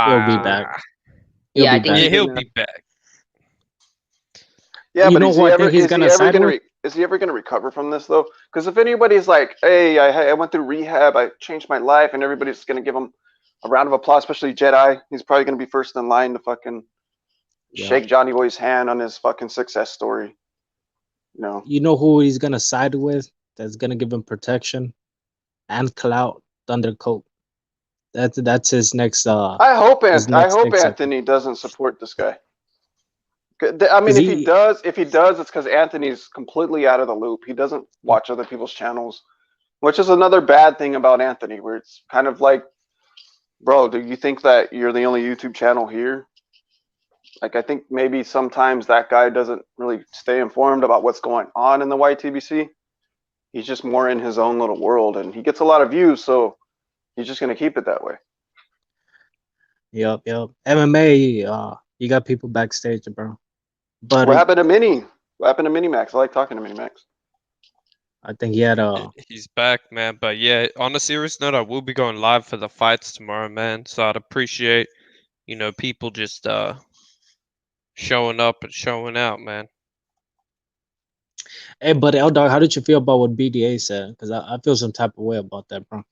He'll be back. Nah. He'll Yeah, be I think back. Yeah, he's he'll gonna. be back. Yeah, You but know is who he I ever think he's is he gonna ever side gonna with? is he ever gonna recover from this though? Because if anybody's like, hey, I went through rehab, I changed my life, and everybody's gonna give him a round of applause, especially Jedi. He's probably gonna be first in line to fucking Yeah. shake Johnny Boy's hand on his fucking success story. You know. You know who he's gonna side with? That's gonna give him protection and clout. Thundercoat. That's his next. I hope His next thing. Anthony doesn't support this guy. I mean, Cause he, if he does, it's because Anthony's completely out of the loop. He doesn't watch other people's channels, which is another bad thing about Anthony, where it's kind of like, bro, do you think that you're the only YouTube channel here? Like, I think maybe sometimes that guy doesn't really stay informed about what's going on in the YTBC. He's just more in his own little world, and he gets a lot of views, so he's just gonna keep it that way. Yep. MMA. You got people backstage, bro. But What happened to Mini? What happened to Mini Max? I like talking to Mini Max. I think he had a. He's back, man. But yeah, on a serious note, I will be going live for the fights tomorrow, man. So I'd appreciate, people just showing up and showing out, man. Hey, but L Dog, how did you feel about what BDA said? Because I feel some type of way about that, bro.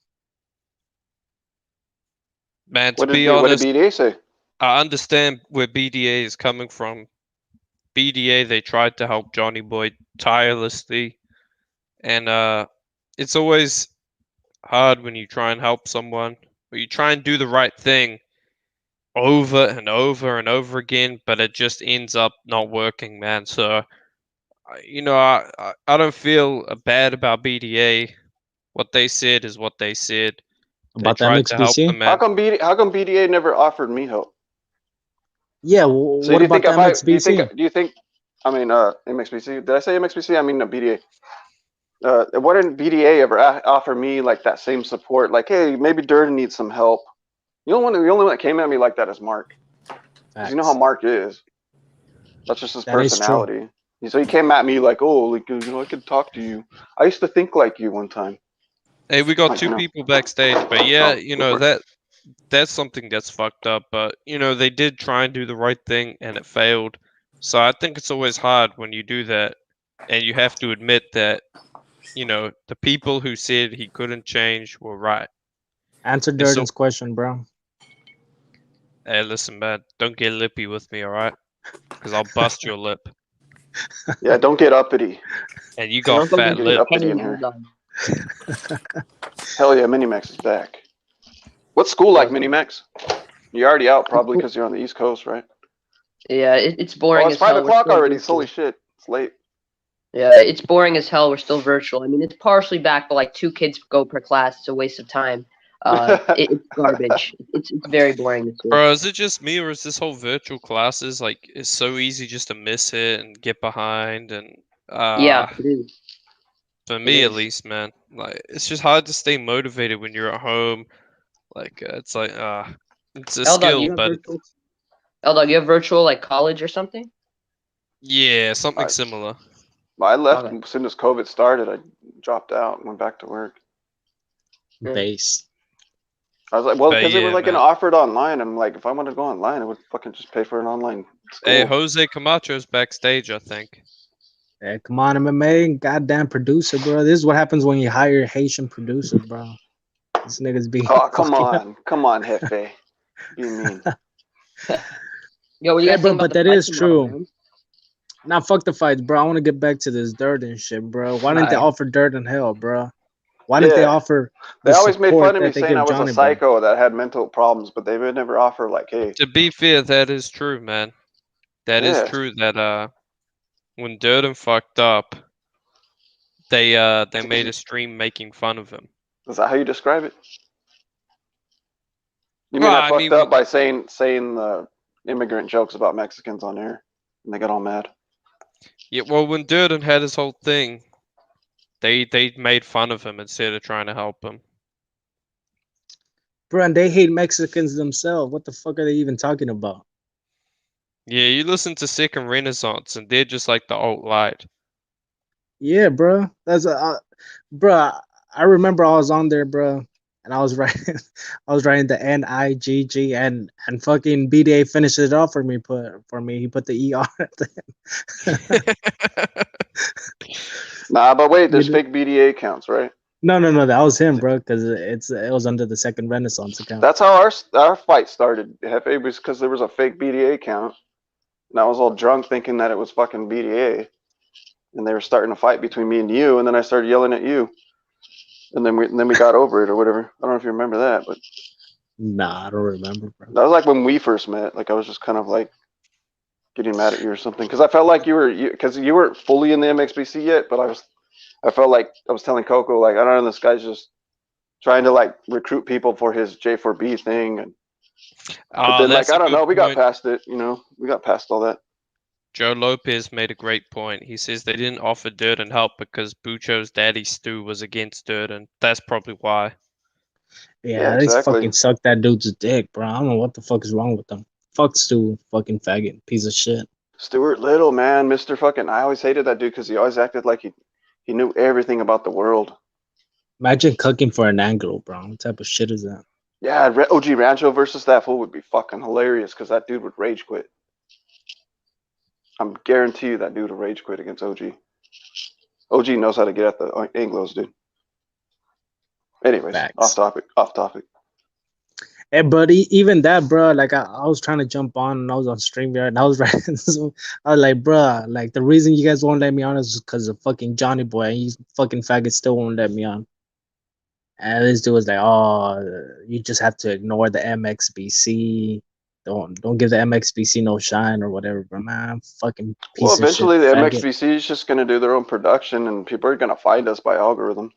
Man, to What be did honest, BDA say? I understand where BDA is coming from. BDA, they tried to help Johnny Boy tirelessly, and it's always hard when you try and help someone, or you try and do the right thing over and over and over again, but it just ends up not working, man. So, I don't feel bad about BDA. What they said is what they said. They About the tried to help the MXBC? How man. come BDA never offered me help? Yeah. So What do you about think the if I MXBC? do you think I mean MXBC? Did I say MXBC? I mean BDA. Why didn't BDA ever offer me like that same support? Like, hey, maybe Durden needs some help. The only one that came at me like that is Mark. 'Cause you know how Facts. Mark is. That's just his That is true. personality. So he came at me like, oh, like I could talk to you. I used to think like you one time. Hey, we got Like, two people backstage, but yeah, Oh, go for it. that's something that's fucked up. But they did try and do the right thing, and it failed. So I think it's always hard when you do that, and you have to admit that the people who said he couldn't change were right. Answer And so, Durden's question, bro. hey, listen, man, don't get lippy with me, all right? Because I'll bust your lip, Yeah, don't get uppity. and you I got don't think fat Getting he's lip. uppity in getting here. done. Hell yeah, Minimax is back. What's school like, Yeah. Minimax? You're already out probably because you're on the East Coast, right? Yeah, it's Oh, boring it's as hell. 5 We're o'clock still already. virtual. Holy shit, it's late. Yeah, it's boring as hell. We're still virtual. I mean, it's partially back, but like 2 kids go per class. It's a waste of time. It's garbage. It's very boring this year. Bro, is it just me, or is this whole virtual classes like it's so easy just to miss it and get behind? And Yeah, it is. for me at is. least, man, like it's just hard to stay motivated when you're at home. Like it's like it's a Eldog, skill, you have but virtual. Eldog, you have virtual like college or something? yeah, something I, similar. I left Okay. as soon as COVID started. I dropped out and went back to work. Yeah. Base. I was like, well, But because they were yeah, like gonna man. offer it online. I'm like, if I wanted to go online, I would fucking just pay for an online Hey, school. Jose Camacho's backstage, I think. Hey, come on, MMA, goddamn producer, bro. This is what happens when you hire Haitian producers, bro. This niggas be Oh, come fucking up. on, Jefe. Be mean. Yo, what do you Hey, guys bro, think about but the that fight is tomorrow, true. man? Now, fuck the fights, bro. I want to get back to this Durden shit, bro. Why didn't they Alright. offer Durden hell, bro? Why didn't they Yeah, offer they the always made support fun of me that they saying I give was a Johnny Boy? psycho that had mental problems, but they would never offer like, hey, To be fair, that is true, man. That is yeah, true that when Durden fucked up, they made a stream making fun of him. is that how you describe it? You mean Well, I I fucked mean, up by saying the immigrant jokes about Mexicans on air, and they got all mad? yeah, well, when Durden had his whole thing, they made fun of him instead of trying to help him. Bro, and they hate Mexicans themselves. What the fuck are they even talking about? Yeah, you listen to Second Renaissance, and they're just like the alt-right. Yeah, bro. That's bro. I remember I was on there, bro. and I was writing, I was writing the NIGG, and fucking BDA finished it off for me. He put the ER at the end. Nah, but wait, You there's know- fake BDA accounts, right? No, that was him, bro, because it was under the Second Renaissance account. That's how our fight started. Hefe, was because there was a fake BDA account, and I was all drunk thinking that it was fucking BDA, and they were starting a fight between me and you, and then I started yelling at you, and then we got over it or whatever. I don't know if you remember that, but Nah, I don't remember, bro. that was like when we first met. Like I was just kind of like getting mad at you or something because I felt like you weren't fully in the MXBC yet, but I felt like I was telling Coco like I don't know, this guy's just trying to like recruit people for his J4B thing, and but then like that's a I don't good know, we got point. past it, we got past all that. Joe Lopez made a great point. He says they didn't offer Durden help because Bucho's daddy Stu was against Durden. That's probably why. Yeah, Yeah, they exactly. fucking sucked that dude's dick, bro. I don't know what the fuck is wrong with them. Fuck Stu, fucking faggot, piece of shit. Stuart Little, man, Mr. Fucking. I always hated that dude because he always acted like he knew everything about the world. Imagine cooking for an Anglo, bro. What type of shit is that? Yeah, OG Rancho versus that fool would be fucking hilarious because that dude would rage quit. I'm guarantee you that dude would rage quit against OG. OG knows how to get at the Anglos, dude. Anyways, Facts. off topic. Hey, but even that, bro, like I was trying to jump on and I was on StreamYard and I was writing, so I was like, bro, like the reason you guys won't let me on is because of fucking Johnny Boy, and you fucking faggots still won't let me on. And this dude was like, oh, you just have to ignore the MXBC. Don't give the MXBC no shine or whatever, but man, fucking piece Well, of shit. eventually the faggot. MXBC is just going to do their own production and people are going to find us by algorithm.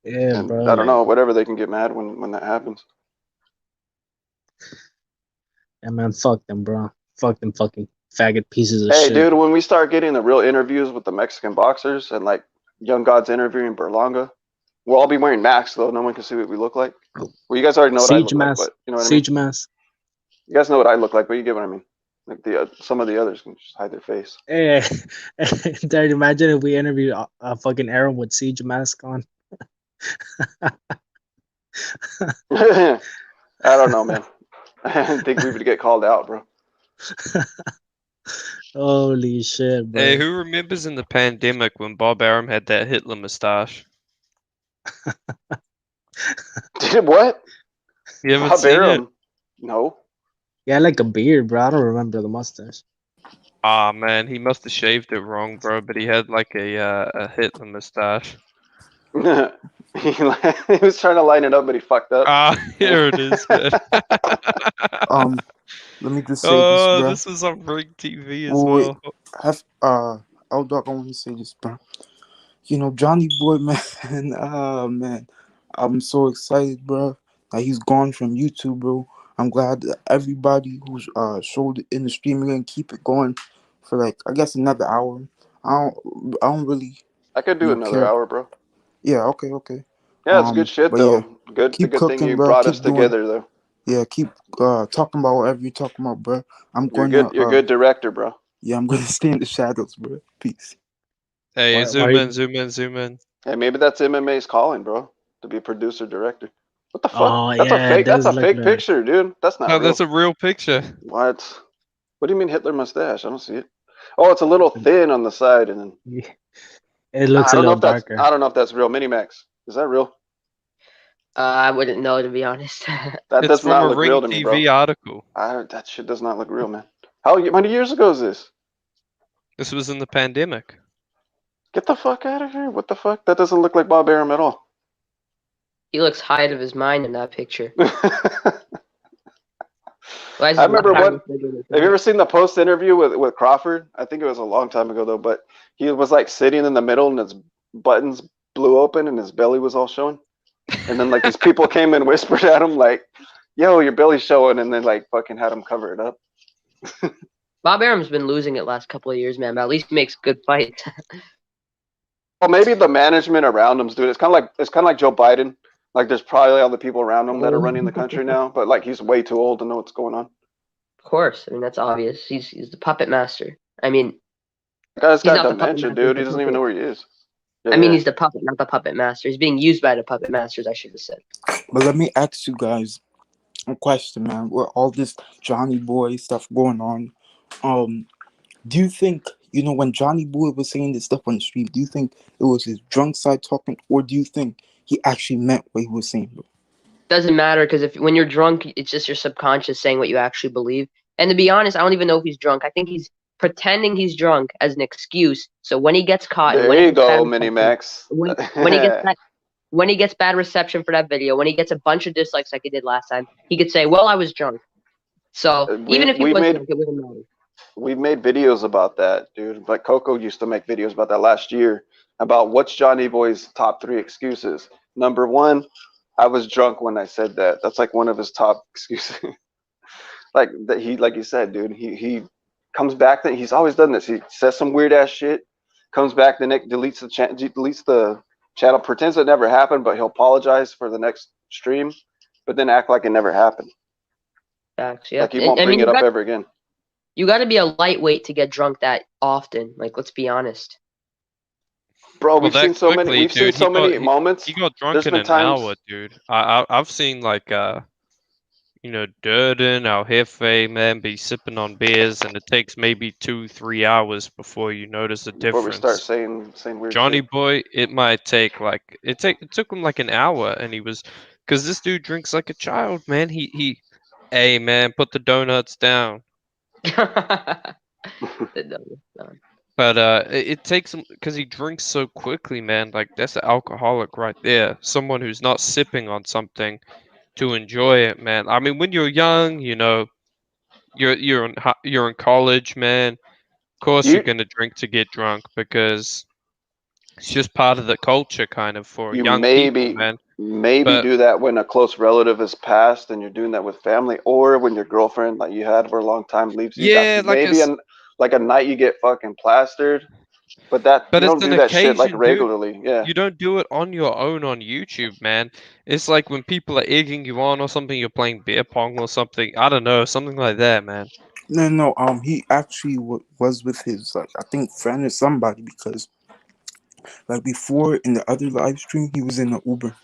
Yeah, And bro. I don't like, know, whatever, they can get mad when that happens. Yeah, man, fuck them, bro. Fuck them fucking faggot pieces of Hey, shit. dude, when we start getting the real interviews with the Mexican boxers and like Young God's interviewing Berlanga, we'll all be wearing masks though. No one can see what we look like. Well, you guys already know what I look Siege like, mask. but you know what I mean? Siege mask. You guys know what I look like, but you get what I mean. Like some of the others can just hide their face. Hey, Dad, imagine if we interviewed a fucking Aaron with siege mask on. I don't know, man. I think we would get called out, bro. Holy shit, bro. Hey, who remembers in the pandemic when Bob Arum had that Hitler mustache? Dude, what? You haven't Bob seen it? Arum? No. Yeah, like a beard, bro. I don't remember the mustache. Ah, man, he must have shaved it wrong, bro. But he had like a Hitler mustache. he was trying to line it up, but he fucked up. Ah, here it is, man. Let me just say Oh, this, bro. this was on Ring TV as Wait. well. L-Dog, I want to say this, bro. You know, Johnny Boy, man. Man, I'm so excited, bro. That he's gone from YouTube, bro. I'm glad that everybody who's showed it in the stream are gonna keep it going for like I guess another hour. I don't really I could do another care. hour, bro. Yeah, okay. Yeah, it's good shit but though. yeah, Good, keep the good cooking, thing you bro. brought Keep us doing. together though. Yeah, keep talking about whatever you're talking about, bro. I'm You're going good. to You're a good director, bro. yeah, I'm gonna stay in the shadows, bro. Peace. Hey, Why zoom you- in, zoom in, zoom in. Hey, maybe that's MMA's calling, bro, to be producer director. What the fuck? Oh, That's yeah, a fake. it does That's a look fake like- picture, dude. That's not No, real. that's a real picture. What? What do you mean Hitler mustache? I don't see it. Oh, it's a little thin on the side, and then It looks I a don't know little if that's. darker. I don't know if that's real. Minimax, is that real? I wouldn't know, to be honest. That It's does from not a look Ring real to me, bro. TV article. That shit does not look real, man. How many years ago is this? This was in the pandemic. Get the fuck out of here! What the fuck? That doesn't look like Bob Arum at all. He looks high out of his mind in that picture. Why is I his remember left one. arm bigger than his Have you right? ever seen the post interview with Crawford? I think it was a long time ago though, but he was like sitting in the middle and his buttons blew open and his belly was all showing. And then like these people came and whispered at him like, "Yo, your belly's showing," and then like fucking had him cover it up. Bob Arum's been losing it last couple of years, man, but at least he makes good fights. Well, maybe the management around him's doing it. It's kind of like Joe Biden. Like there's probably all the people around him that are running the country now, but like he's way too old to know what's going on. Of course, I mean that's obvious. He's the puppet master. I mean, The guy's He's got not the puppet dementia, master, dude. he's He the doesn't even know puppet. where he is. I mean, Yeah. he's the puppet, not the puppet master. He's being used by the puppet masters, I should have said. But let me ask you guys a question, man. With all this Johnny Boy stuff going on, do you think, when Johnny Boy was saying this stuff on the stream, do you think it was his drunk side talking, or do you think he actually meant what he was saying, bro? Doesn't matter, because when you're drunk, it's just your subconscious saying what you actually believe. And to be honest, I don't even know if he's drunk. I think he's pretending he's drunk as an excuse. So when he gets caught, and There when he you gets bad go, reception, Minimax. when he gets bad reception for that video, when he gets a bunch of dislikes like he did last time, he could say, "Well, I was drunk." So even if he was drunk, it wouldn't matter. We've made videos about that, dude. Like Coco used to make videos about that last year about what's Johnny Boy's top 3 excuses. Number 1, I was drunk when I said that. That's like one of his top excuses. Like that like you said, dude, he comes back that he's always done this. He says some weird ass shit, comes back the next, deletes the channel, pretends it never happened, but he'll apologize for the next stream, but then act like it never happened. Facts, yeah. Like he won't bring it up ever again. You got to be a lightweight to get drunk that often. Like, let's be honest. Bro, we've seen so many. We've seen so many moments. He got drunk in an hour, dude. I've seen like Durden, El Jefe, man, be sipping on beers, and it takes maybe 2-3 hours before you notice the difference. Before we start saying weird Johnny shit. Boy, it might take like it took him like an hour, and he was, because this dude drinks like a child, man. Hey man, put the donuts down. But it takes him, because he drinks so quickly, man. Like that's an alcoholic right there. Someone who's not sipping on something to enjoy it, man. I mean, when you're young, you're in college, man. Of course, you're gonna drink to get drunk because it's just part of the culture, kind of, for young people, man. Maybe do that when a close relative has passed and you're doing that with family, or when your girlfriend, like you had for a long time, leaves you. Yeah, like a night you get fucking plastered. But you don't do that shit like regularly. Dude. Yeah. You don't do it on your own on YouTube, man. It's like when people are egging you on or something, you're playing beer pong or something. I don't know, something like that, man. No. He actually was with his, like, I think, friend or somebody, because like before in the other live stream, he was in an Uber.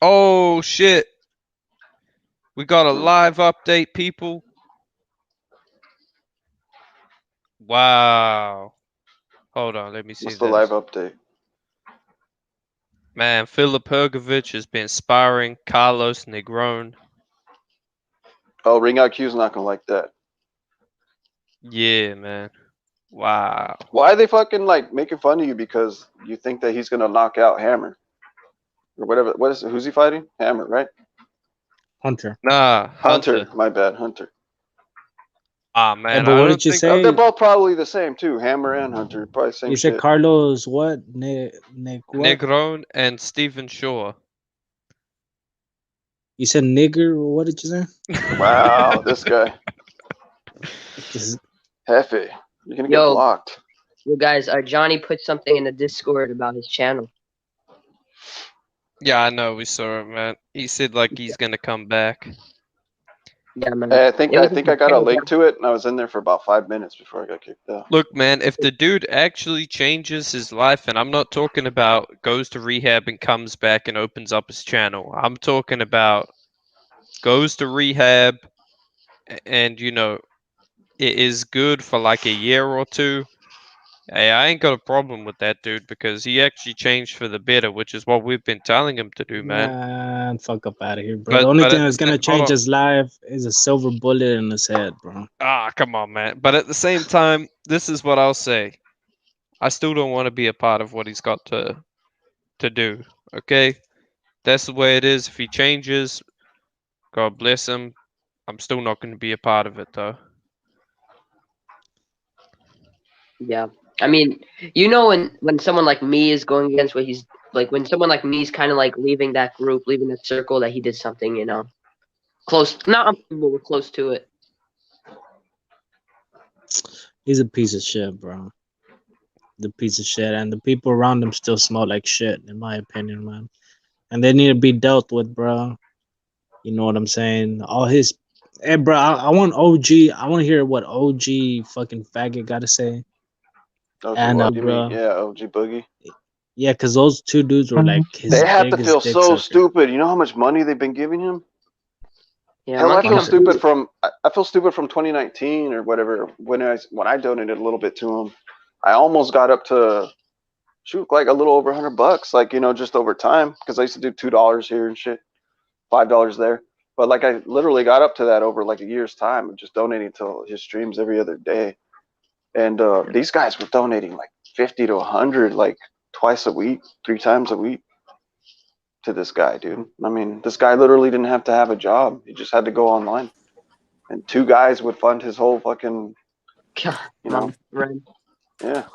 Oh shit! We got a live update, people. Wow. Hold on, let me see. What's the live update? Man, Filip Hrgović has been sparring Carlos Negron. Oh, Ring IQ's not gonna like that. Yeah, man. Wow. Why are they fucking like making fun of you because you think that he's gonna knock out Hammer or whatever? Who's he fighting? Hammer, right? Hunter. Nah, Hunter. My bad, Hunter. Ah, man. But what did you say? They're both probably the same too. Hammer and Hunter, probably same. You said Carlos what? Negron and Stephen Shaw. You said nigger. What did you say? Wow, this guy. Hefe, you're gonna get blocked. You guys, Johnny put something in the Discord about his channel. Yeah, I know. We saw it, man. He said like he's gonna come back. Yeah, man. I think I got a link to it, and I was in there for about 5 minutes before I got kicked out. Look, man, if the dude actually changes his life, and I'm not talking about goes to rehab and comes back and opens up his channel. I'm talking about goes to rehab and, it is good for like a year or two. Hey, I ain't got a problem with that, dude, because he actually changed for the better, which is what we've been telling him to do, man. Man, fuck up out of here, bro. The only thing that's gonna change his life is a silver bullet in his head, bro. Ah, come on, man. But at the same time, this is what I'll say. I still don't want to be a part of what he's got to do, okay? That's the way it is. If he changes, God bless him. I'm still not going to be a part of it, though. Yeah. I mean, when someone like me is going against what he's like, when someone like me is kind of like leaving that group, leaving that circle, that he did something, close, not unbelievable, but close to it. He's a piece of shit, bro. The piece of shit, and the people around him still smell like shit, in my opinion, man. And they need to be dealt with, bro. You know what I'm saying? All his, hey, bro, I want OG. I want to hear what OG fucking faggot got to say. OG and what? You mean bro, OG Boogie? yeah, because those two dudes were like his They have to biggest feel dick so suckers. stupid. You know how much money they've been giving him? Yeah, Hell, I Monkey feel Kong stupid too. from I feel stupid from 2019 or whatever when I donated a little bit to him. I almost got up to shoot like a little over $100, like just over time because I used to do $2 here and shit, $5 there. But like I literally got up to that over like a year's time of just donating to his streams every other day. And these guys were donating like 50 to 100 like twice a week, 3 times a week to this guy, dude. I mean, this guy literally didn't have to have a job. He just had to go online. And 2 guys would fund his whole fucking, God, right. yeah.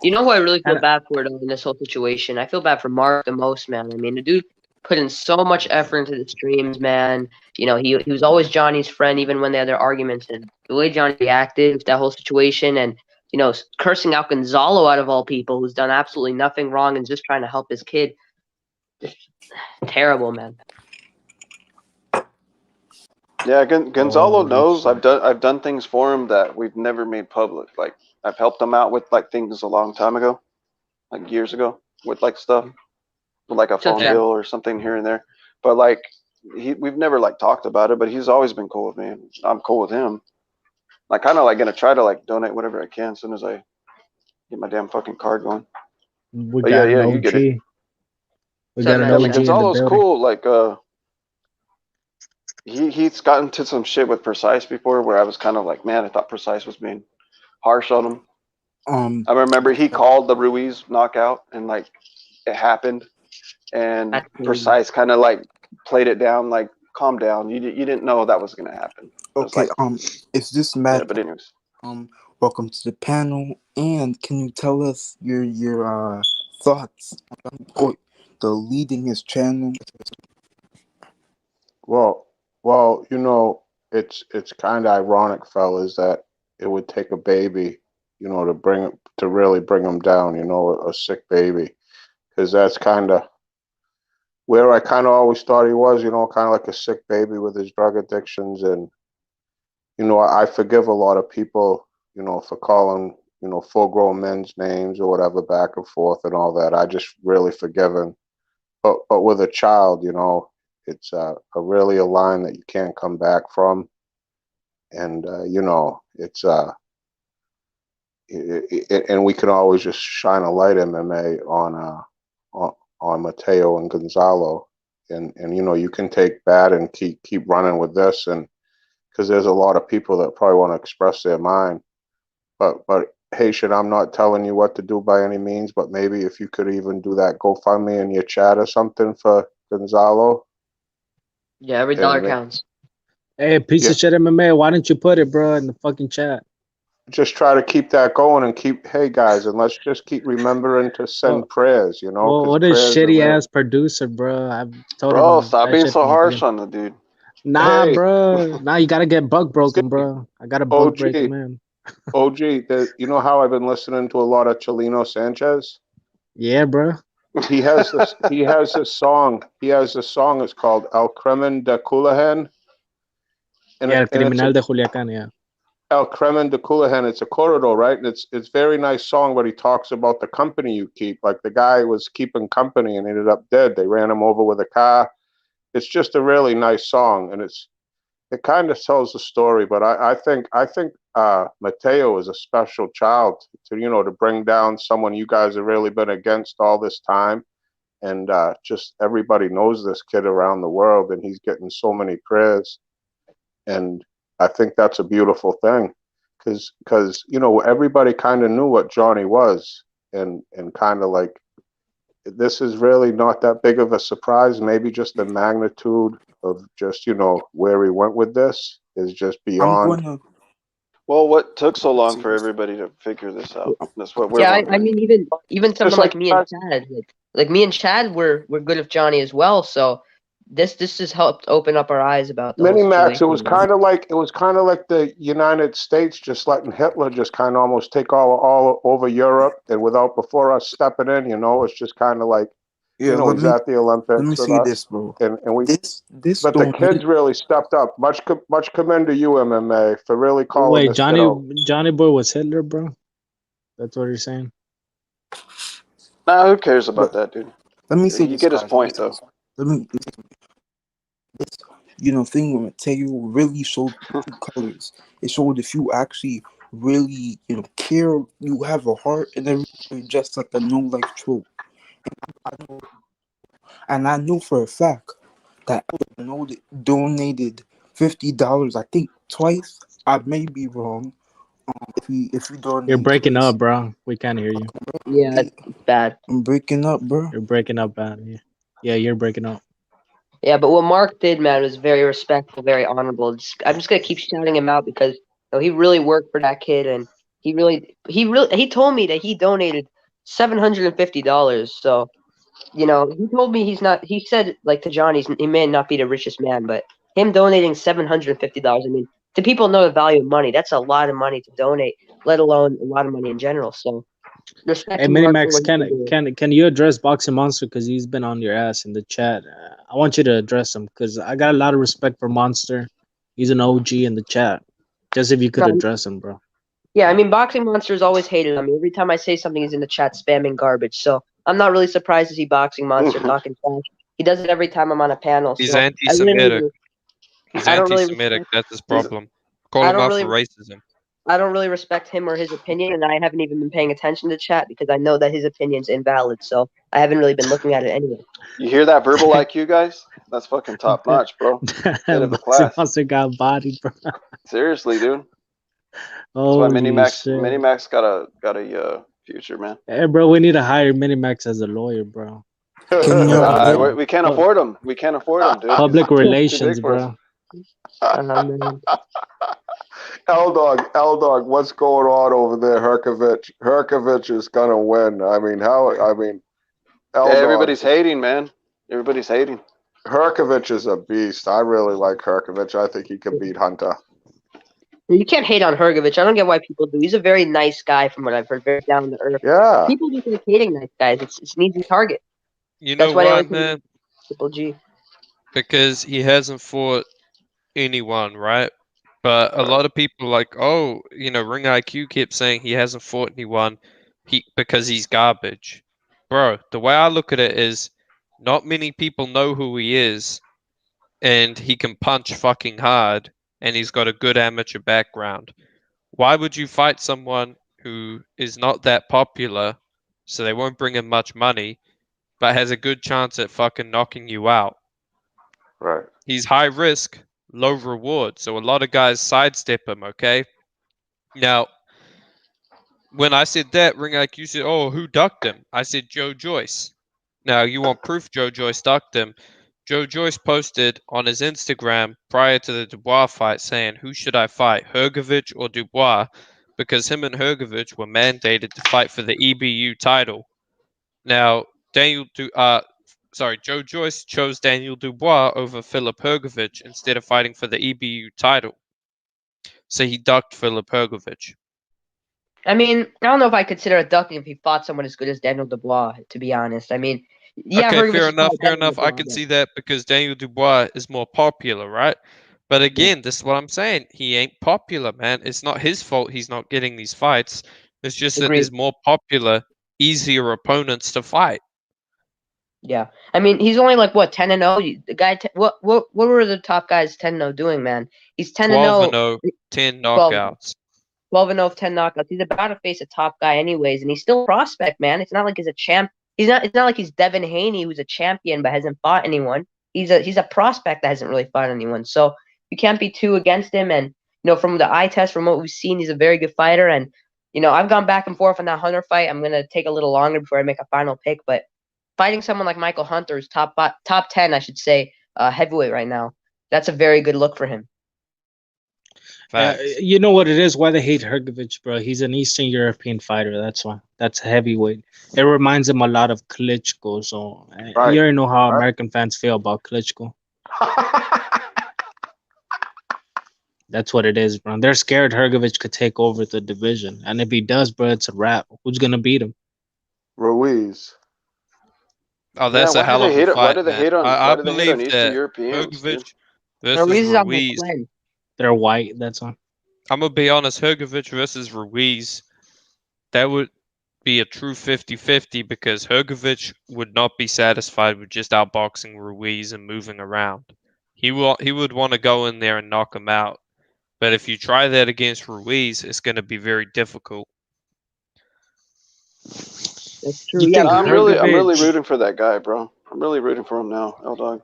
You know who I really feel And bad for though in this whole situation? I feel bad for Mark the most, man. I mean, the dude put in so much effort into the streams, man. You know, he was always Johnny's friend, even when they had their arguments. And the way Johnny reacted with that whole situation, and cursing out Gonzalo out of all people, who's done absolutely nothing wrong and just trying to help his kid. Terrible, man. Yeah, Gonzalo holy knows shit. I've done things for him that we've never made public. Like I've helped him out with like things a long time ago, like years ago, with like stuff, with like a phone Yeah. bill or something here and there. But like we've never like talked about it. But he's always been cool with me, and I'm cool with him. Like kind of like gonna try to like donate whatever I can as soon as I get my damn fucking card going. We But got yeah, an you get it. OG. We What's got up, an man? Yeah, but OG in the Gonzalo's building. cool. Like he's gotten to some shit with Precise before, where I was kind of like, man, I thought Precise was being harsh on him. I remember he called the Ruiz knockout, and like it happened, and That's crazy. Precise kind of like played it down, like calm down. You didn't know that was gonna happen. It was Okay, like, is this yeah, Matt? but anyways, Welcome to the panel, and can you tell us your thoughts on deleting his channel? Well, it's kind of ironic, fellas, that it would take a baby, to really bring him down, a sick baby, because that's kind of where I kind of always thought he was, kind of like a sick baby with his drug addictions. And, I forgive a lot of people, for calling, full-grown men's names or whatever back and forth and all that. I just really forgive him. But with a child, it's really a line that you can't come back from. And, it's, and we can always just shine a light MMA on Mateo and Gonzalo. And, you can take that and keep running with this. And because there's a lot of people that probably want to express their mind. But Haitian, I'm not telling you what to do by any means, but maybe if you could even do that GoFundMe in your chat or something for Gonzalo. Yeah, every dollar counts. Hey, piece of shit MMA, why didn't you put it, bro, in the fucking chat? Just try to keep that going and hey guys, and let's just keep remembering to send prayers, Well, what a shitty ass producer, bro. I've told him. bro, stop being so harsh on the dude. Nah, Hey. bro. Nah, you gotta get bug broken, bro. I gotta bug break him in. OG, you know how I've been listening to a lot of Chelino Sanchez? Yeah, bro. He has this. He has a song. It's called El Crimen de Culahan. El Criminal de Culiacán. Yeah. El Crimen de Culahan. It's a corridor, right? And it's very nice song, but he talks about the company you keep. Like the guy was keeping company and ended up dead. They ran him over with a car. It's just a really nice song, and it kind of tells the story. But I think Mateo is a special child to bring down someone you guys have really been against all this time, and just everybody knows this kid around the world, and he's getting so many prayers, and I think that's a beautiful thing, because everybody kind of knew what Johnny was, and kind of like this is really not that big of a surprise. Maybe just the magnitude of just where he went with this is just beyond. Well, what took so long for everybody to figure this out? That's what we're wondering. I mean, even someone like me and Chad, like me and Chad, we're good with Johnny as well. So this has helped open up our eyes about the Mini whole Max. It was situation. kind of like the United States just letting Hitler just kind of almost take all over Europe, and before us stepping in. It's just kind of like he's at the Olympics. Let me see this, bro. And we this. But the kids really stepped up. Much commend to you, MMA, for really calling this. Wait, Johnny Boy was Hitler, bro? That's what you're saying. Nah, who cares about that, dude? Let me say You this, get his guys. point, though. Let me. This, thing with Mateo really showed two colors. It showed if you actually really, care, you have a heart, and then you're just like a no life troll. I know, and I know for a fact that I donated $50. I think twice. I may be wrong. If you donate, You're breaking twice. up, bro. We can't hear you. Yeah, it's bad. I'm breaking up, bro. You're breaking up bad. Yeah, you're breaking up. Yeah, but what Mark did, man, was very respectful, very honorable. I'm just gonna keep shouting him out because he really worked for that kid, and he told me that he donated $750. So, he told me he's not. He said like to John, he may not be the richest man, but him donating $750. I mean, to people know the value of money, that's a lot of money to donate, let alone a lot of money in general. So, respect Hey, to Mark for Minimax, what he's been doing. can you address Boxing Monster because he's been on your ass in the chat? I want you to address him because I got a lot of respect for Monster. He's an OG in the chat. Just if you could No, address him, bro. Yeah, I mean, Boxing Monster's always hated on me. Every time I say something, he's in the chat spamming garbage. So I'm not really surprised to see Boxing Monster talking trash. He does it every time I'm on a panel. He's So anti-Semitic. He's I don't really anti-Semitic. respect. That's his problem. Call I him don't out really. for racism. I don't really respect him or his opinion, and I haven't even been paying attention to chat because I know that his opinion's invalid. So I haven't really been looking at it anyway. You hear that verbal IQ, guys? That's fucking top notch, bro. Head of the Boxing class. Monster got bodied, bro. Seriously, dude. That's why Holy Minimax shit. Minimax got a future, man. Hey, bro, we need to hire Minimax as a lawyer, bro. Can y'all We can't afford him. We can't afford him, dude. Public He's too relations, big for us. bro. Man. L-Dog, what's going on over there, Herkovich? Herkovich is gonna win. L-Dog, Yeah, everybody's hating, man. Everybody's hating. Herkovich is a beast. I really like Herkovich. I think he can beat Hunter. You can't hate on Hergovich. I don't get why people do. He's a very nice guy, from what I've heard. Very down to earth. Yeah. People just like hating nice guys. It's an easy target. You know That's why they why, always hate man? Triple G. Because he hasn't fought anyone, right? But a lot of people like, oh, Ring IQ kept saying he hasn't fought anyone because he's garbage. Bro, the way I look at it is not many people know who he is, and he can punch fucking hard, and he's got a good amateur background. Why would you fight someone who is not that popular, so they won't bring in much money, but has a good chance at fucking knocking you out? Right. He's high risk, low reward, so a lot of guys sidestep him, okay? Now, when I said that, Ring IQ said, oh, who ducked him? I said Joe Joyce. Now, you want proof Joe Joyce ducked him? Joe Joyce posted on his Instagram prior to the Dubois fight saying, who should I fight, Hrgovic or Dubois? Because him and Hrgovic were mandated to fight for the EBU title. Now, Joe Joyce chose Daniel Dubois over Filip Hrgovic instead of fighting for the EBU title. So he ducked Filip Hrgovic. I mean, I don't know if I consider it ducking if he fought someone as good as Daniel Dubois, to be honest. I mean, yeah, okay, Hrgovic fair is enough, probably better than I Dubois, can but- see that because Daniel Dubois is more popular, right? But again, this is what I'm saying. He ain't popular, man. It's not his fault he's not getting these fights. It's just that Agreed. there's more popular, easier opponents to fight. Yeah, I mean, he's only like what 10-0. The guy, what were the top guys 10-0 doing, man? He's 10-0, 12-0, 10 12 knockouts. 12-0, 10 knockouts. He's about to face a top guy anyways, and he's still a prospect, man. It's not like he's a champ. It's not like he's Devin Haney, who's a champion but hasn't fought anyone. He's a prospect that hasn't really fought anyone. So you can't be too against him. And from the eye test, from what we've seen, he's a very good fighter. And I've gone back and forth on that Hunter fight. I'm gonna take a little longer before I make a final pick, but fighting someone like Michael Hunter, who's top 10, I should say, heavyweight right now, that's a very good look for him. You know what it is? Why they hate Hrgovic, bro? He's an Eastern European fighter. That's why. That's heavyweight. It reminds him a lot of Klitschko. So Right. you already know how Right. American fans feel about Klitschko. That's what it is, bro. They're scared Hrgovic could take over the division, and if he does, bro, it's a wrap. Who's gonna beat him? Ruiz. Oh, that's Yeah, a hell of a why fight, do they man. hate on? I why do they hate on believe Eastern that Europeans? dude? Hrgovic versus Ruiz is on the Ruiz. twin. They're white. That's all. I'm gonna be honest. Hrgovic versus Ruiz that would be a true 50-50 because Hrgovic would not be satisfied with just outboxing Ruiz and moving around. He would want to go in there and knock him out. But if you try that against Ruiz, it's going to be very difficult. That's true. You Yeah, think but I'm really Hrgovic- rooting for that guy, bro. I'm really rooting for him now, L Dog.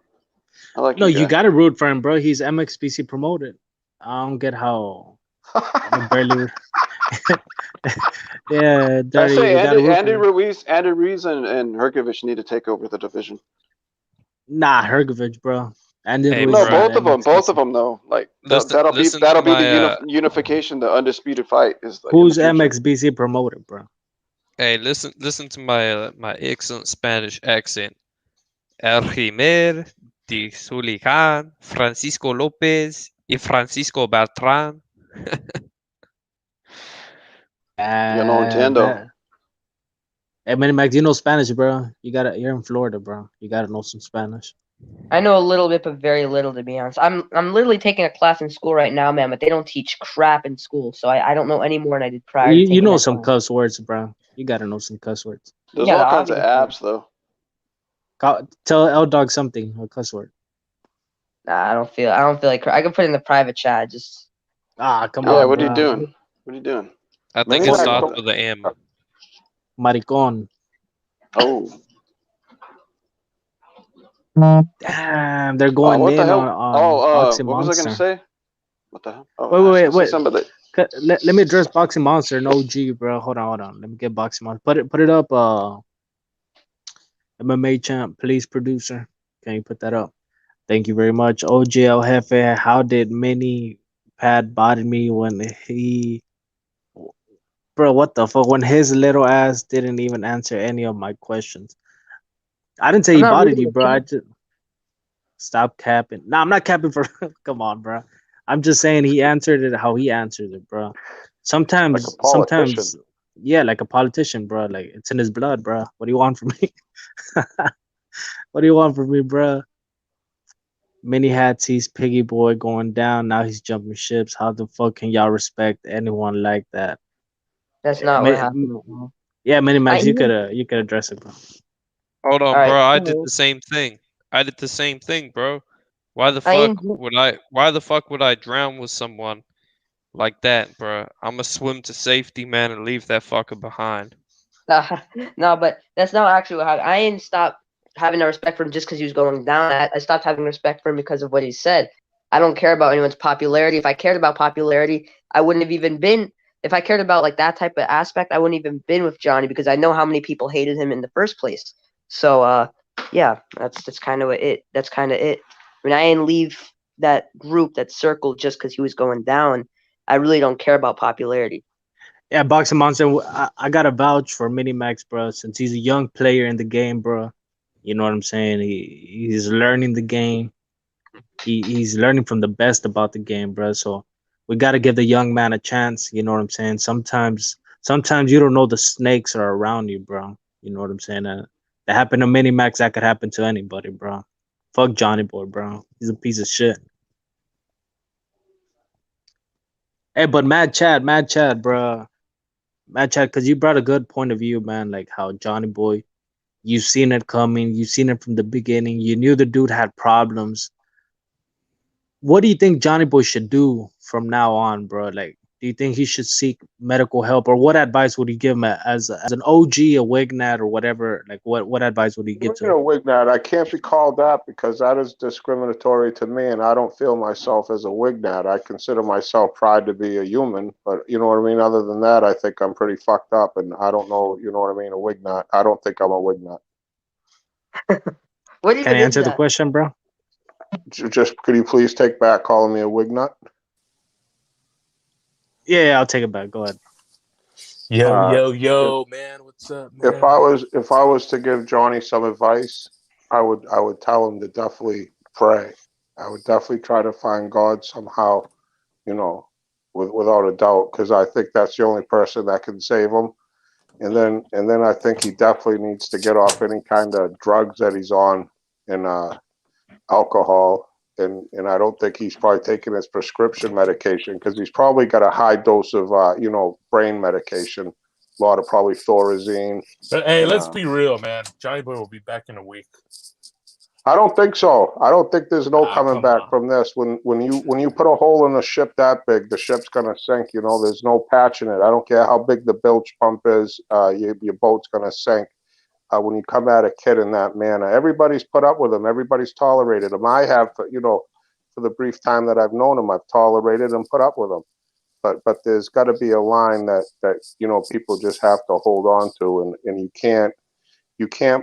I like No, you, you guy. gotta root for him, bro. He's MXBC promoted. I don't get how. I barely. Yeah, I Dirty. say You gotta root Andy for him. Ruiz and Hrgovic need to take over the division. Nah, Hrgovic, bro. And then Hey, Ruiz No, is bro. not both of MXBC. them though. Like Listen, listen that'll to be my the unification, the undisputed fight is like Who's in the future. MXBC promoted, bro? hey, listen to my excellent Spanish accent. El Jimer, de Zulijan, Francisco Lopez, y Francisco Beltran. You know, Nintendo. Hey, Mini Max, you know Spanish, bro. You're in Florida, bro. You gotta know some Spanish. I know a little bit, but very little, to be honest. I'm literally taking a class in school right now, man, but they don't teach crap in school, so I don't know any more than I did prior to You taking know that some class. cuss words, bro. You gotta know some cuss words. There's Yeah, all the kinds of obvious apps though. Tell L Dog something, a cuss word. Nah, I don't feel like I can put it in the private chat. Just Come Yeah, on, what are you bro. doing? What are you doing? I think Many it Max starts don't- with an M. Maricon. Oh, Damn, they're going what the in hell? on Boxing What was I gonna Monster. say? What the hell? Oh, I was Wait, gonna say wait. something, but Let me address Boxing Monster and OG, bro. Hold on. Let me get Boxing Monster. Put it up. MMA champ, police producer. Can you put that up? Thank you very much. OG El Jefe. How did Mini Pad body me when he, bro? What the fuck? When his little ass didn't even answer any of my questions. I didn't say I'm he not bodied reading you, the bro. I chat. just stop capping. Nah, I'm not capping for. Come on, bro. I'm just saying he answered it how he answered it, bro. like a Sometimes, politician. yeah, like a politician, bro. Like it's in his blood, bro. What do you want from me? What do you want from me, bro? Mini had sees Piggy Boy going down. Now he's jumping ships. How the fuck can y'all respect anyone like that? That's not what happened. Yeah, Mini Max, I you even could address it, bro. Hold on, all right. bro. I did So the same thing. Bro. Why the I fuck would I drown with someone like that, bro? I'ma swim to safety, man, and leave that fucker behind. no, but that's not actually what happened. I didn't stop having a respect for him just because he was going down. I stopped having respect for him because of what he said. I don't care about anyone's popularity. If I cared about popularity, I wouldn't have even been. If I cared about like that type of aspect, I wouldn't even been with Johnny because I know how many people hated him in the first place. So yeah, that's kind of it. That's kind of it. I mean, I didn't leave that group, that circle, just because he was going down. I really don't care about popularity. Yeah, Boxing Monster, I got to vouch for Mini Max, bro, since he's a young player in the game, bro. You know what I'm saying? He's learning the game. He's learning from the best about the game, bro. So we got to give the young man a chance. You know what I'm saying? Sometimes you don't know the snakes are around you, bro. You know what I'm saying? That happened to Mini Max. That could happen to anybody, bro. Fuck Johnny Boy, bro. He's a piece of shit. Hey, but Mad Chad, bro. Mad Chad, because you brought a good point of view, man. Like how Johnny Boy, you've seen it coming. You've seen it from the beginning. You knew the dude had problems. What do you think Johnny Boy should do from now on, bro? Like, do you think he should seek medical help, or what advice would you give him as an OG, a Wignat, or whatever? Like, what advice would you give to You know, him? Wignat, I can't be called that because that is discriminatory to me, and I don't feel myself as a Wignat. I consider myself proud to be a human, but you know what I mean? Other than that, I think I'm pretty fucked up, and I don't know, you know what I mean, a Wignat. I don't think I'm a Wignat. What Can even I is answer the that? question, bro? Just could you please take back calling me a Wignat? Yeah, I'll take it back. Go ahead. Yo, man, what's up, man? If I was to give Johnny some advice, I would tell him to definitely pray. I would definitely try to find God somehow, you know, without a doubt, because I think that's the only person that can save him. And then I think he definitely needs to get off any kind of drugs that he's on, and alcohol. And I don't think he's probably taking his prescription medication because he's probably got a high dose of brain medication. lot of probably Thorazine. But hey, And, let's be real, man. Johnny Boy will be back in a week. I don't think so. I don't think there's no coming come back on. from this. When you put a hole in a ship that big, the ship's gonna sink. You know, there's no patching it. I don't care how big the bilge pump is. Your boat's gonna sink. When you come at a kid in that manner, everybody's put up with him. Everybody's tolerated him. I have, you know, for the brief time that I've known him, I've tolerated and put up with him. But there's got to be a line that you know people just have to hold on to, and you can't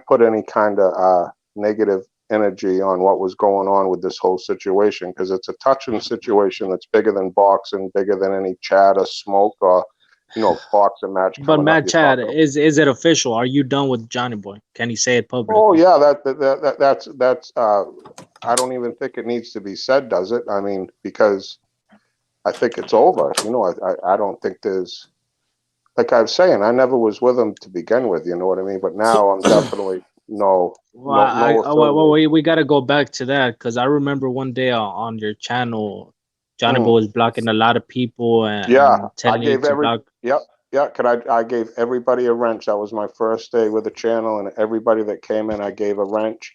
put any kind of negative energy on what was going on with this whole situation, because it's a touching situation that's bigger than boxing, bigger than any chat or smoke or, you know, boxing match. But coming up. Matt You're Chad, talking- is it official? Are you done with Johnny Boy? Can he say it publicly? Oh yeah, that's I don't even think it needs to be said, does it? I mean, because I think it's over. You know, I don't think there's, like I was saying, I never was with him to begin with. You know what I mean? But now I'm definitely no. Well, we got to go back to that, because I remember one day on your channel, Johnny Boy was blocking a lot of people and Yeah, I telling you gave to block. Yep. Yeah, I gave everybody a wrench. That was my first day with the channel, and everybody that came in, I gave a wrench.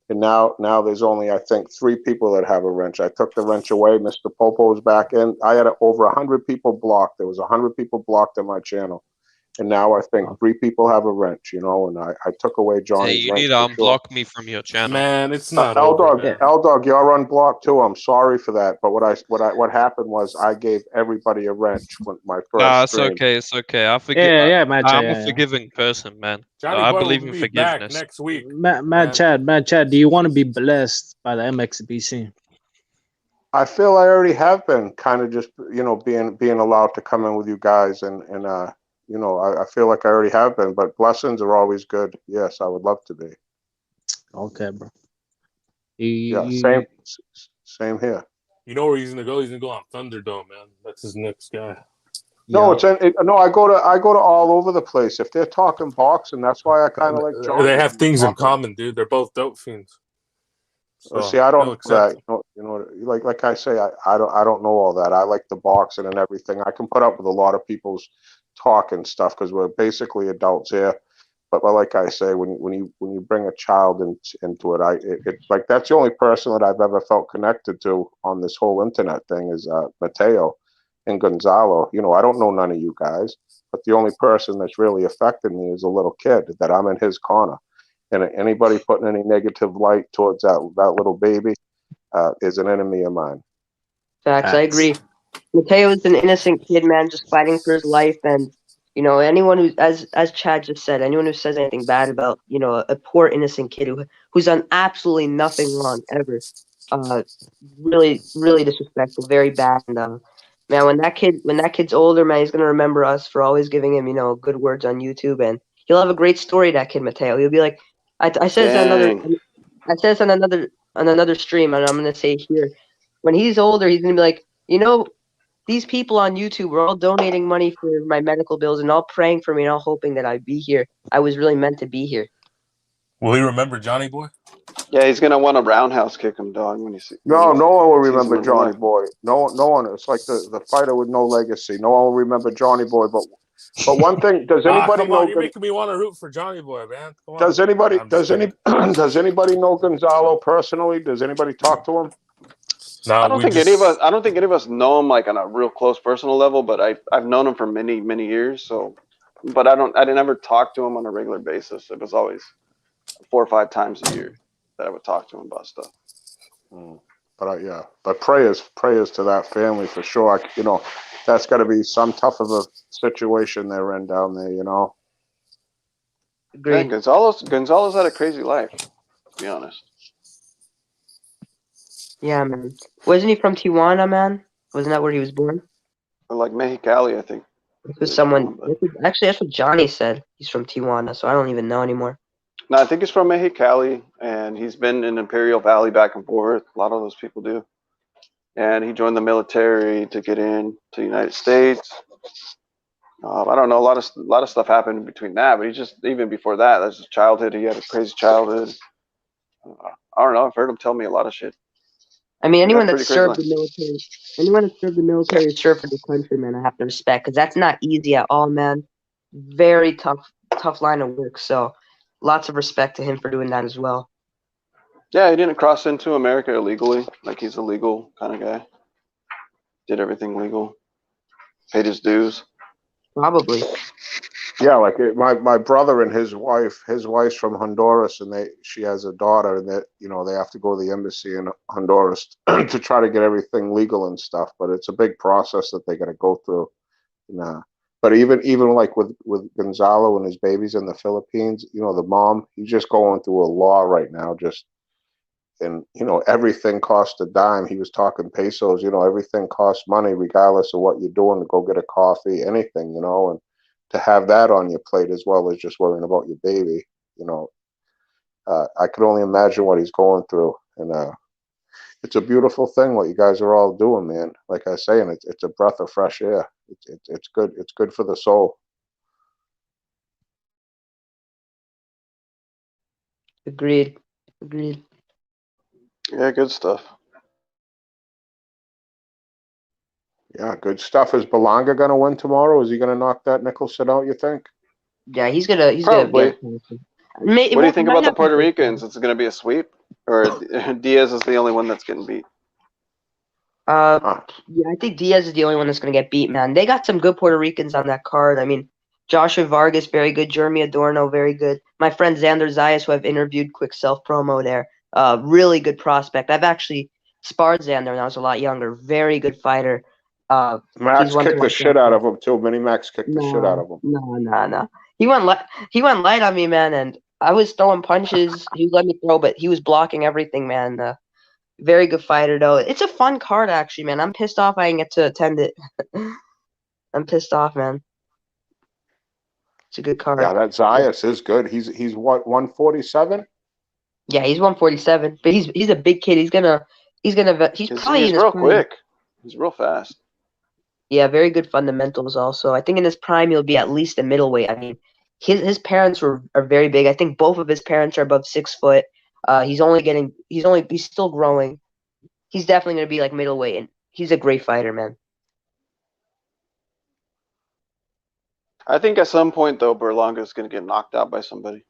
And now there's only, I think, 3 people that have a wrench. I took the wrench away. Mr. Popo's back in. I had over 100 people blocked. There was 100 people blocked on my channel. And now I think 3 people have a wrench, you know, and I took away Hey, Johnny's you wrench need to for sure. unblock me from your channel. Man, it's not over, man. L-Dog, you're unblocked too. I'm sorry for that. But what happened was I gave everybody a wrench when my first Nah, it's stream. okay. It's okay. I forgive. Yeah, Matt Chad, I'm yeah. a forgiving person, man. Johnny I Boy believe will in be back forgiveness. next week. Matt Chad, do you want to be blessed by the MXBC? I feel I already have been, kind of just, you know, being allowed to come in with you guys, and you know, I feel like I already have been, but blessings are always good. Yes, I would love to be. Okay, bro. Yeah, same here. You know where he's gonna go? He's gonna go on Thunderdome, man. That's his next guy. No, no. I go to all over the place. If they're talking boxing, that's why I kind of like Johnny. They have things in common, dude. They're both dope fiends. So See, I don't know accept that. You know, like I say, I don't know all that. I like the boxing and everything. I can put up with a lot of people's talk and stuff because we're basically adults here. But like I say, when you bring a child into it, like that's the only person that I've ever felt connected to on this whole internet thing is Mateo and Gonzalo. You know, I don't know none of you guys, but the only person that's really affected me is a little kid that I'm in his corner. And anybody putting any negative light towards that little baby is an enemy of mine. Facts. I agree. Mateo is an innocent kid, man, just fighting for his life. And, you know, anyone who, as Chad just said, anyone who says anything bad about, you know, a poor innocent kid who's done absolutely nothing wrong ever, really, really disrespectful, very bad. And man, when that kid's older, man, he's gonna remember us for always giving him, you know, good words on YouTube, and he'll have a great story. That kid Mateo, he'll be like, I said this on another stream, and I'm gonna say it here. When he's older, he's gonna be like, you know, these people on YouTube were all donating money for my medical bills and all praying for me and all hoping that I'd be here. I was really meant to be here. Will he remember Johnny Boy? Yeah, he's gonna want to roundhouse kick him, dog. When you see. No one will sees him remember in Johnny life. Boy. No one. It's like the fighter with no legacy. No one will remember Johnny Boy. But one thing, does anybody come know? on, you're making me want to root for Johnny Boy, man. Come on. Does anybody? I'm just kidding. Does anybody know Gonzalo personally? Does anybody talk to him? No, I don't think any of us know him like on a real close personal level, but I've known him for many years. So, but I didn't ever talk to him on a regular basis. It was always 4 or 5 times a year that I would talk to him about stuff. But prayers to that family for sure. You know, that's got to be some tough of a situation they're in down there. You know. Yeah, Gonzalo's had a crazy life, to be honest. Yeah, man. Wasn't he from Tijuana, man? Wasn't that where he was born? Or like Mexicali, I think. This was someone. Actually, that's what Johnny said. He's from Tijuana, so I don't even know anymore. No, I think he's from Mexicali, and he's been in Imperial Valley back and forth. A lot of those people do. And he joined the military to get in to the United States. I don't know. A lot of stuff happened in between that, but he just even before that, that's his childhood. He had a crazy childhood. I don't know. I've heard him tell me a lot of shit. I mean, anyone that Pretty crazy served life. the military, anyone that served the military, served for the country, man. I have to respect, because that's not easy at all, man. very tough line of work. So lots of respect to him for doing that as well. Yeah, he didn't cross into America illegally. Like, he's a legal kind of guy. Did everything legal. Paid his dues. Probably. Yeah, like my brother and his wife's from Honduras, and she has a daughter, and that they have to go to the embassy in Honduras to try to get everything legal and stuff. But it's a big process that they got to go through. But even like with Gonzalo and his babies in the Philippines, the mom, he's just going through a law right now, and everything costs a dime. He was talking pesos, everything costs money regardless of what you're doing, to go get a coffee, anything, and to have that on your plate as well as just worrying about your baby, I could only imagine what he's going through. And it's a beautiful thing what you guys are all doing, man. Like I say, and it's a breath of fresh air. It's good. It's good for the soul. Agreed. Yeah, good stuff. Yeah, good stuff. Is Belonga gonna win tomorrow? Is he gonna knock that Nicholson out, you think? Yeah, he's gonna Probably. get it. What do you think about the Puerto Ricans? It's going to be a sweep? Or Diaz is the only one that's getting beat? Yeah, I think Diaz is the only one that's going to get beat, man. They got some good Puerto Ricans on that card. I mean, Joshua Vargas, very good. Jeremy Adorno, very good. My friend Xander Zayas, who I've interviewed, quick self-promo there. Really good prospect. I've actually sparred Xander when I was a lot younger. Very good fighter. Max kicked the shit out of him, too. Mini Max kicked the shit out of him. No. He went light on me, man, and I was throwing punches. He let me throw, but he was blocking everything, man. Very good fighter, though. It's a fun card, actually, man. I'm pissed off I didn't get to attend it. I'm pissed off, man. It's a good card. Yeah, that Zayas is good. He's what, 147? Yeah, he's 147, but he's a big kid. He's probably He's real quick. He's real fast. Yeah, very good fundamentals also. I think in his prime he'll be at least a middleweight. I mean, his parents are very big. I think both of his parents are above 6 foot. He's still growing. He's definitely gonna be like middleweight, and he's a great fighter, man. I think at some point though, Berlanga is gonna get knocked out by somebody.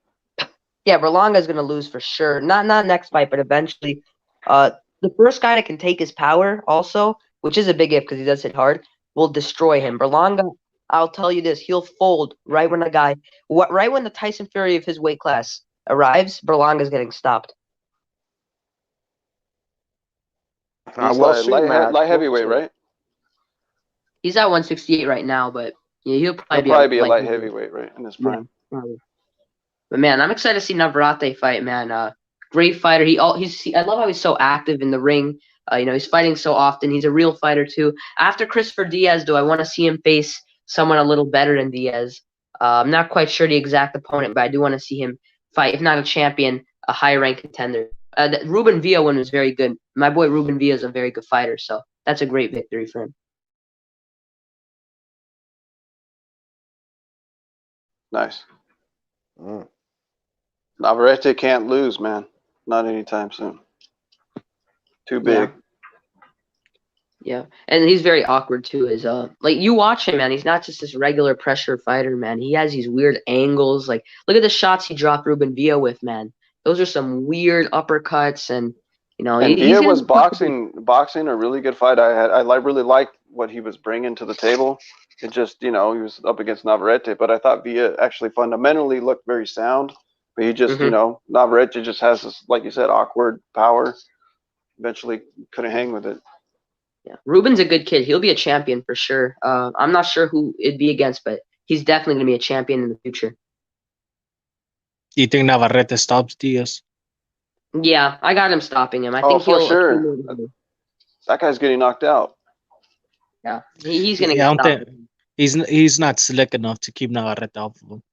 Yeah, Berlanga is gonna lose for sure. Not next fight, but eventually. The first guy that can take his power also, which is a big if because he does hit hard, will destroy him. Berlanga, I'll tell you this, he'll fold right when the Tyson Fury of his weight class arrives. Berlanga's getting stopped. He's light heavyweight, right? He's at 168 right now, but yeah, he'll probably be a light heavyweight, right, in his prime. Yeah, but man, I'm excited to see Navarrete fight, man. Great fighter. I love how he's so active in the ring. He's fighting so often. He's a real fighter too. After Christopher Diaz, though, I want to see him face someone a little better than Diaz. I'm not quite sure the exact opponent, but I do want to see him fight, if not a champion, a high-ranked contender. Ruben Villa one was very good. My boy Ruben Villa is a very good fighter, so that's a great victory for him. Nice. Navarrete can't lose, man. Not anytime soon. Too big. Yeah, and he's very awkward too. Like you watch him, man. He's not just this regular pressure fighter, man. He has these weird angles. Like look at the shots he dropped Ruben Villa with, man. Those are some weird uppercuts, and And Villa was boxing a really good fight. I really liked what he was bringing to the table. It just he was up against Navarrete, but I thought Villa actually fundamentally looked very sound. But he just Navarrete just has this, like you said, awkward power. Eventually couldn't hang with it. Yeah, Ruben's a good kid. He'll be a champion for sure. I'm not sure who it'd be against, but he's definitely going to be a champion in the future. You think Navarrete stops Diaz? Yeah, I got him stopping him. I think for sure. That guy's getting knocked out. Yeah, he's going to get stopped. He's not slick enough to keep Navarrete off of him.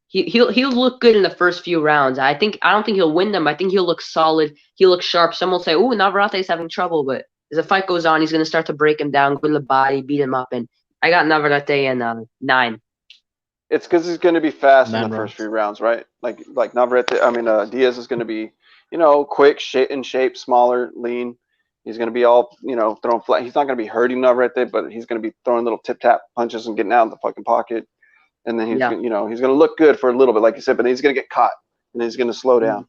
He'll look good in the first few rounds. I don't think he'll win them. I think he'll look solid. He'll look sharp. Some will say, "Ooh, Navarrete's having trouble," but as the fight goes on, he's going to start to break him down, go to the body, beat him up, and I got Navarrete in 9. It's because he's going to be fast in the first few rounds, right? Like Navarrete. I mean, Diaz is going to be, quick, in shape, smaller, lean. He's going to be all, throwing flat. He's not going to be hurting Navarrete, but he's going to be throwing little tip tap punches and getting out of the fucking pocket. and then he's Yeah. he's gonna look good for a little bit, like you said, but then he's gonna get caught, and then he's gonna slow down.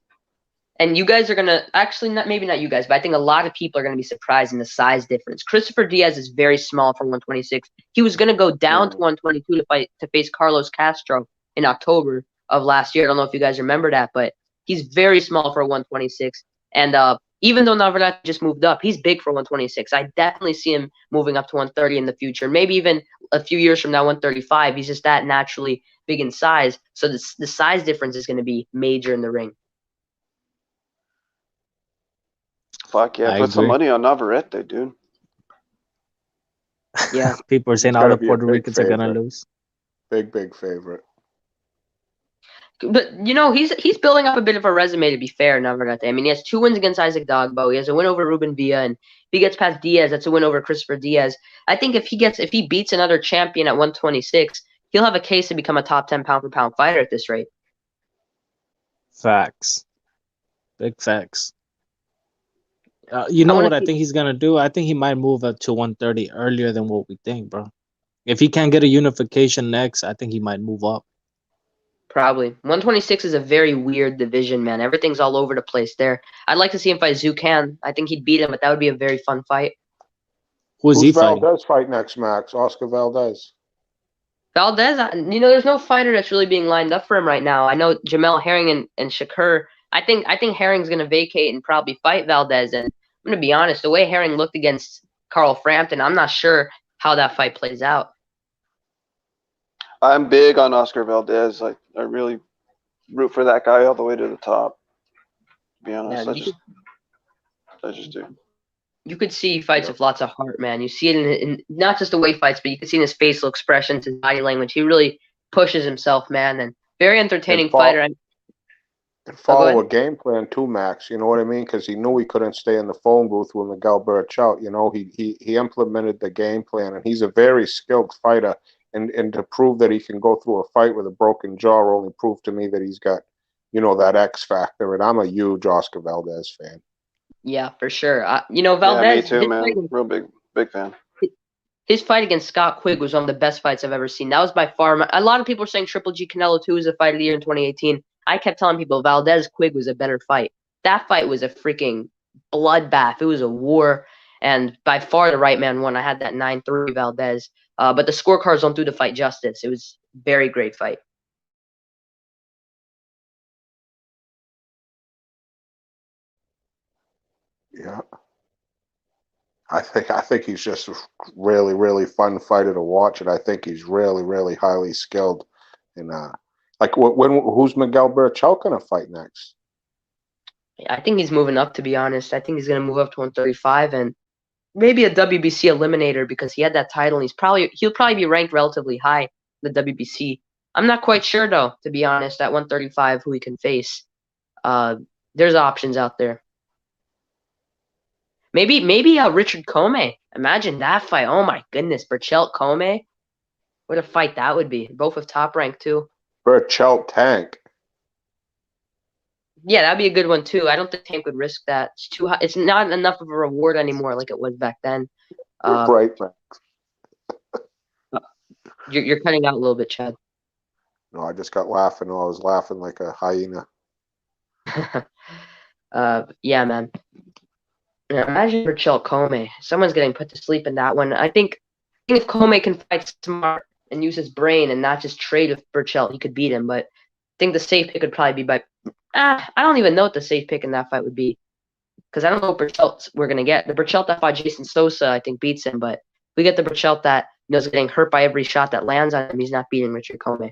And you guys are gonna actually maybe not you guys, but I think a lot of people are gonna be surprised in the size difference. Christopher Diaz is very small for 126. He was gonna go down to 122 to face Carlos Castro in October of last year. I don't know if you guys remember that, but he's very small for 126. And even though Navarrete just moved up, he's big for 126. I definitely see him moving up to 130 in the future. Maybe even a few years from now, 135. He's just that naturally big in size. So the size difference is going to be major in the ring. Fuck yeah, I put some agree. money on Navarrete, dude. Yeah. People are saying He's all gotta the be a Puerto big Ricans are gonna favorite. lose. Big favorite. But he's building up a bit of a resume, to be fair, Navarrete. I mean, he has 2 wins against Isaac Dogbo. He has a win over Ruben Villa, and if he gets past Diaz, that's a win over Christopher Diaz. I think if he beats another champion at 126, he'll have a case to become a top 10 pound for pound fighter at this rate. Facts. Big facts. You know what I think he's gonna do? I think he might move up to 130 earlier than what we think, bro. If he can't get a unification next, I think he might move up. Probably. 126 is a very weird division, man. Everything's all over the place there. I'd like to see him fight Zucan. I think he'd beat him, but that would be a very fun fight. Who's he fighting? Valdez fight next, Max? Oscar Valdez. Valdez, there's no fighter that's really being lined up for him right now. I know Jamel Herring and Shakur. I think Herring's going to vacate and probably fight Valdez. And I'm going to be honest, the way Herring looked against Carl Frampton, I'm not sure how that fight plays out. I'm big on Oscar Valdez. I really root for that guy all the way to the top. To be honest, I just do. You could see he fights with lots of heart, man. You see it in not just the way he fights, but you can see in his facial expressions, his body language. He really pushes himself, man, and very entertaining fighter. And follow a game plan too, Max. You know what I mean? Because he knew he couldn't stay in the phone booth with Miguel Berchelt. You know, he implemented the game plan, and he's a very skilled fighter. And to prove that he can go through a fight with a broken jaw only proved to me that he's got, that X factor. And I'm a huge Oscar Valdez fan. Yeah, for sure. Valdez. Yeah, me too, man. Real big fan. His fight against Scott Quigg was one of the best fights I've ever seen. That was by far. A lot of people are saying Triple G Canelo 2 is the fight of the year in 2018. I kept telling people Valdez Quigg was a better fight. That fight was a freaking bloodbath. It was a war, and by far the right man won. I had that 9-3 Valdez, but the scorecards don't do the fight justice. It was a very great fight. Yeah. I think he's just a really, really fun fighter to watch, and I think he's really, really highly skilled. And who's Miguel Berchelt gonna fight next? I think he's moving up. To be honest, I think he's gonna move up to 135 and maybe a WBC eliminator because he had that title. And he'll probably be ranked relatively high in the WBC. I'm not quite sure though. To be honest, at 135, who he can face. There's options out there. Maybe Richard Commey. Imagine that fight. Oh my goodness, Berchelt Commey. What a fight that would be. Both with top rank too. Berchelt Tank. Yeah, that'd be a good one too. I don't think Tank would risk that. It's too high. It's not enough of a reward anymore like it was back then. Right, Max. You're cutting out a little bit, Chad. No, I just got laughing. I was laughing like a hyena. Yeah, man. Imagine Berchelt Commey. Someone's getting put to sleep in that one. I think if Commey can fight smart and use his brain and not just trade with Berchelt, he could beat him. But I think the safe pick would probably be by. I don't even know what the safe pick in that fight would be, because I don't know what Berchelt we're gonna get. The Berchelt that fought Jason Sosa, I think, beats him. But if we get the Berchelt that is getting hurt by every shot that lands on him, he's not beating Richard Commey.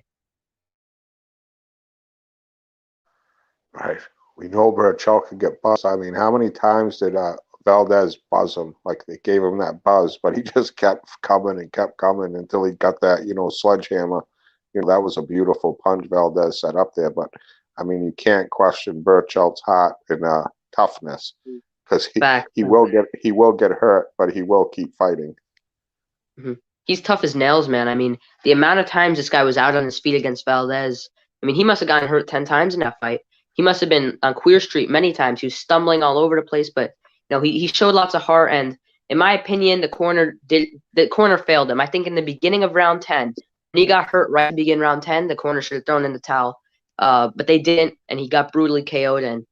Right. We know Berchelt could get buzzed. I mean, how many times did Valdez buzz him? Like, they gave him that buzz, but he just kept coming until he got that, sledgehammer. That was a beautiful punch Valdez set up there. But, I mean, you can't question Berchelt's heart and toughness, because he will get hurt, but he will keep fighting. Mm-hmm. He's tough as nails, man. I mean, the amount of times this guy was out on his feet against Valdez, I mean, he must have gotten hurt 10 times in that fight. He must have been on Queer Street many times. He was stumbling all over the place, but he showed lots of heart. And in my opinion, the corner failed him. I think in the beginning of round 10, When he got hurt right at the beginning of round 10, the corner should have thrown in the towel. But they didn't, and he got brutally KO'd and,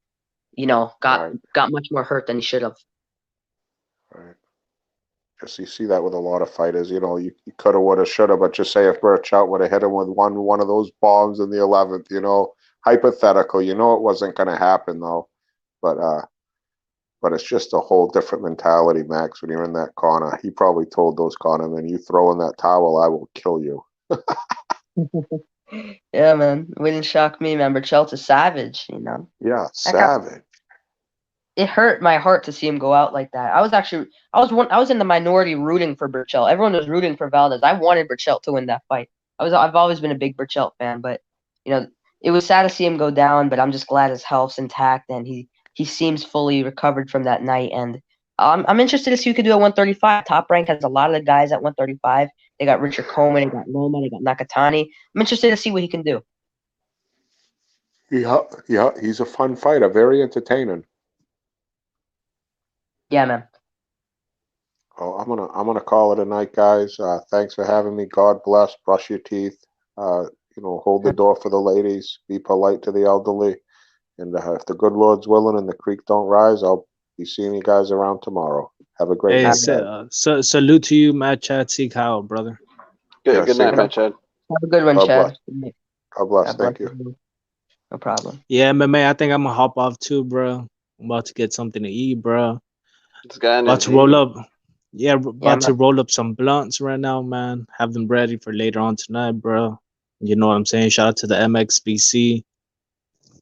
got much more hurt than he should have. Right. Just you see that with a lot of fighters. You coulda, woulda, shoulda, but just say if Burchell would have hit him with one of those bombs in the 11th, hypothetical. It wasn't going to happen though. But it's just a whole different mentality, Max. When you're in that corner, he probably told those corner men, "You throw in that towel, I will kill you." Yeah, man. It wouldn't shock me, man. Burchell's a savage, Yeah, savage. It hurt my heart to see him go out like that. I was in the minority rooting for Burchell. Everyone was rooting for Valdez. I wanted Burchell to win that fight. I've always been a big Burchell fan, but it was sad to see him go down. But I'm just glad his health's intact and he seems fully recovered from that night. And I'm interested to see who could do at 135. Top Rank has a lot of the guys at 135. They got Richard Coleman, they got Loma, they got Nakatani. I'm interested to see what he can do. Yeah, he's a fun fighter, very entertaining. Yeah, man. Oh, I'm gonna call it a night, guys. Thanks for having me. God bless. Brush your teeth. Hold the door for the ladies. Be polite to the elderly. And if the good Lord's willing and the creek don't rise, I'll be seeing you guys around tomorrow. Have a great night. Salute to you, Matt Chad Seek Howell, brother. Good night, Matt Chad. Have a good one, God Chad. bless. God bless. Thank you. No problem. Yeah, MMA, I think I'm gonna hop off too, bro. I'm about to get something to eat, bro. This guy About to roll up. Yeah, about to roll up some blunts right now, man. Have them ready for later on tonight, bro. You know what I'm saying? Shout out to the MXBC,